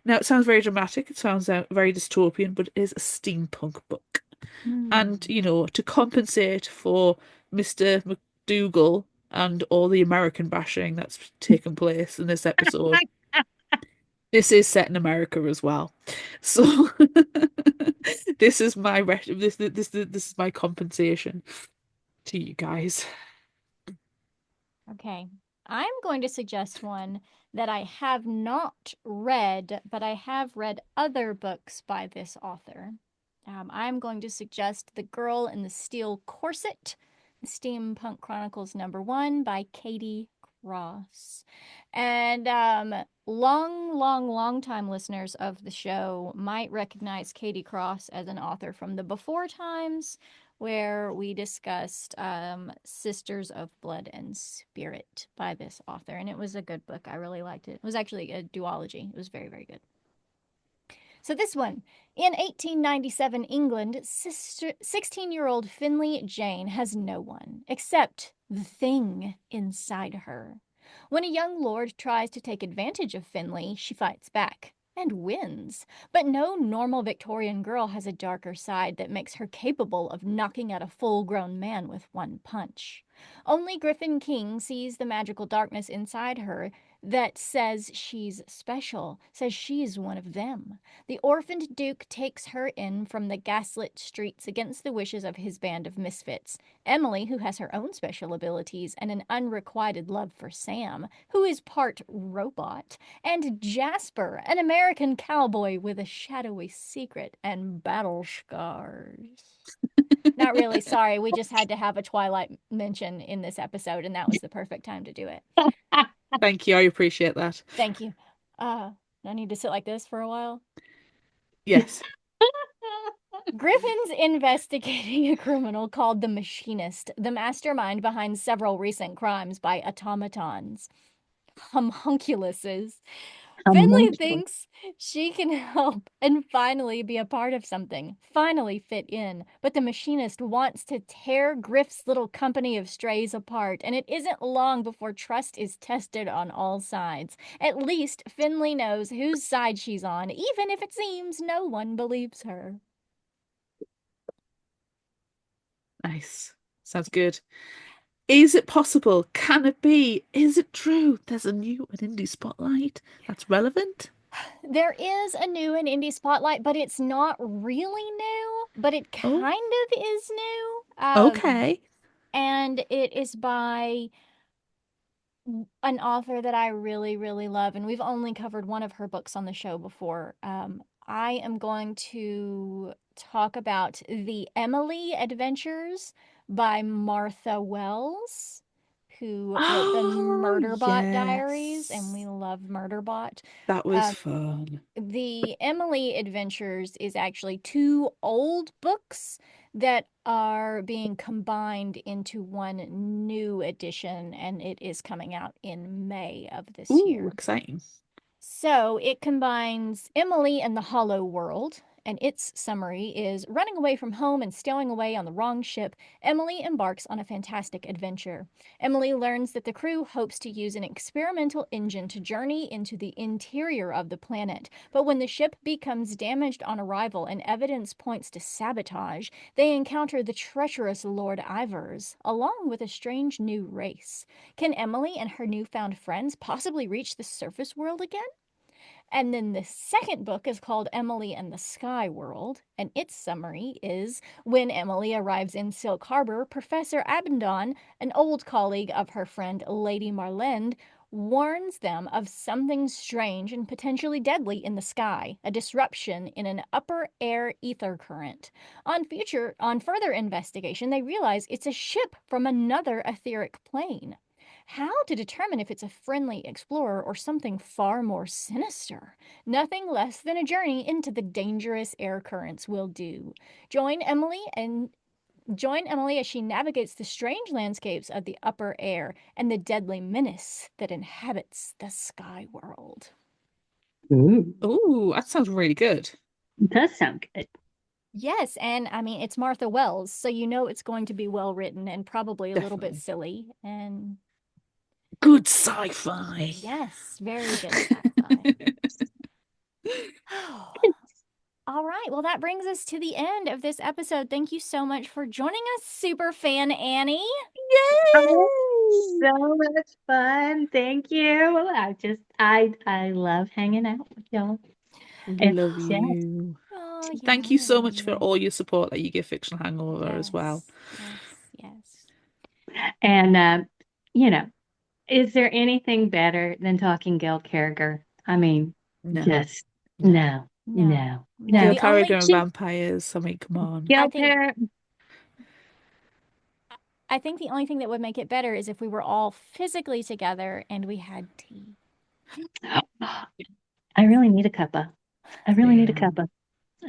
Speaker 2: Now, it sounds very dramatic, it sounds very dystopian, but it is a steampunk book. And, you know, to compensate for Mr. McDougal and all the American bashing that's taken place in this episode, this is set in America as well. So this is my this is my compensation to you guys.
Speaker 1: Okay. I'm going to suggest one that I have not read, but I have read other books by this author. I'm going to suggest The Girl in the Steel Corset, Steampunk Chronicles #1 by Katie Cross. And long time listeners of the show might recognize Katie Cross as an author from the Before Times, where we discussed Sisters of Blood and Spirit by this author. And it was a good book. I really liked it. It was actually a duology. It was very, very good. So this one, in 1897 England, 16-year-old Finley Jane has no one except the thing inside her. When a young lord tries to take advantage of Finley, she fights back. and wins. But no normal Victorian girl has a darker side that makes her capable of knocking out a full-grown man with one punch. Only Griffin King sees the magical darkness inside her that says she's special, says she's one of them. The orphaned Duke takes her in from the gaslit streets against the wishes of his band of misfits. Emily, who has her own special abilities and an unrequited love for Sam, who is part robot, and Jasper, an American cowboy with a shadowy secret and battle scars. Not really, sorry. We just had to have a Twilight mention in this episode, and that was the perfect time to do it.
Speaker 2: Thank you. I appreciate that.
Speaker 1: Thank you. I need to sit like this for a while.
Speaker 2: Yes.
Speaker 1: Griffin's investigating a criminal called the Machinist, the mastermind behind several recent crimes by automatons. homHUNKculuses. Finley thinks she can help and finally be a part of something, finally fit in. But the Machinist wants to tear Griff's little company of strays apart, and it isn't long before trust is tested on all sides. At least Finley knows whose side she's on, even if it seems no one believes her.
Speaker 2: Nice. Sounds good. Is it possible? Can it be? Is it true? There's an indie spotlight that's relevant.
Speaker 1: There is a new and indie spotlight, but it's not really new, but it kind
Speaker 2: Oh,
Speaker 1: of is new.
Speaker 2: okay.
Speaker 1: And it is by an author that I really, really love, and we've only covered one of her books on the show before. I am going to talk about The Emily Adventures by Martha Wells, who wrote the
Speaker 2: Oh,
Speaker 1: Murderbot Diaries, and we
Speaker 2: yes.
Speaker 1: love Murderbot.
Speaker 2: That was
Speaker 1: Um,
Speaker 2: fun.
Speaker 1: the Emily Adventures is actually two old books that are being combined into one new edition, and it is coming out in May of this
Speaker 2: Ooh,
Speaker 1: year.
Speaker 2: exciting.
Speaker 1: So it combines Emily and the Hollow World, and its summary is running away from home and stowing away on the wrong ship. Emily embarks on a fantastic adventure. Emily learns that the crew hopes to use an experimental engine to journey into the interior of the planet. But when the ship becomes damaged on arrival and evidence points to sabotage, they encounter the treacherous Lord Ivers, along with a strange new race. Can Emily and her newfound friends possibly reach the surface world again? And then the second book is called Emily and the Sky World, and its summary is when Emily arrives in Silk Harbor, Professor Abendon, an old colleague of her friend Lady Marlend, warns them of something strange and potentially deadly in the sky, a disruption in an upper air ether current. On further investigation, they realize it's a ship from another etheric plane. How to determine if it's a friendly explorer or something far more sinister? Nothing less than a journey into the dangerous air currents will do. Join Emily and Join Emily as she navigates the strange landscapes of the upper air and the deadly menace that inhabits the sky world.
Speaker 3: Ooh,
Speaker 2: Ooh, that sounds really good.
Speaker 3: it does sound good.
Speaker 1: Yes, and I mean it's Martha Wells, so you know it's going to be well written and probably a little bit
Speaker 2: Definitely.
Speaker 1: silly. And
Speaker 2: Good sci-fi.
Speaker 1: yes, very good sci-fi. All right. Well, that brings us to the end of this episode. Thank you so much for joining us, Superfan Annie.
Speaker 3: Oh,
Speaker 2: Yay!
Speaker 3: so much fun. Thank you. I love hanging out with y'all. And
Speaker 2: Love
Speaker 3: yes,
Speaker 2: you.
Speaker 1: Oh, yeah,
Speaker 2: Thank you
Speaker 1: we
Speaker 2: so
Speaker 1: love
Speaker 2: much for
Speaker 1: you.
Speaker 2: all your support that you give Fictional Hangover as well.
Speaker 1: Yes, yes, yes.
Speaker 3: and you know, is there anything better than talking Gail Carriger? I mean,
Speaker 2: No,
Speaker 3: just
Speaker 2: no.
Speaker 3: no,
Speaker 1: No,
Speaker 3: no,
Speaker 1: no.
Speaker 2: Gail
Speaker 3: no.
Speaker 1: The only,
Speaker 2: Carriger and
Speaker 3: She
Speaker 2: vampires. I mean, come on.
Speaker 1: I
Speaker 3: Gail
Speaker 1: think,
Speaker 3: Car
Speaker 1: I think the only thing that would make it better is if we were all physically together and we had tea.
Speaker 3: I really need a cuppa. I really need a
Speaker 2: Same.
Speaker 3: cuppa.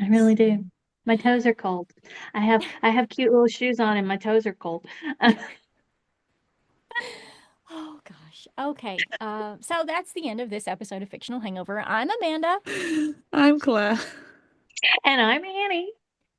Speaker 3: I really do.
Speaker 2: Same.
Speaker 3: My toes are cold. I have cute little shoes on and my toes are cold.
Speaker 1: Oh gosh. Okay. So that's the end of this episode of Fictional Hangover. I'm Amanda.
Speaker 2: I'm Claire.
Speaker 3: And I'm Annie.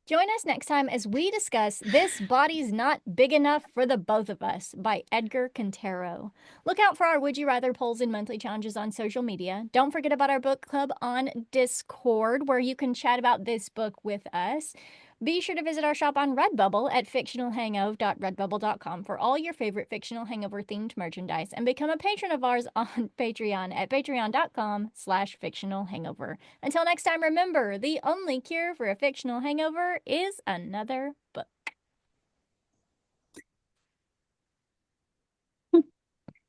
Speaker 1: Join us next time as we discuss This Body's Not Big Enough for the Both of Us by Edgar Quintero. Look out for our Would You Rather polls and monthly challenges on social media. Don't forget about our book club on Discord, where you can chat about this book with us. Be sure to visit our shop on Redbubble at fictionalhangover.redbubble.com for all your favorite Fictional Hangover themed merchandise, and become a patron of ours on Patreon at patreon.com/fictionalhangover. Until next time, remember, the only cure for a fictional hangover is another book.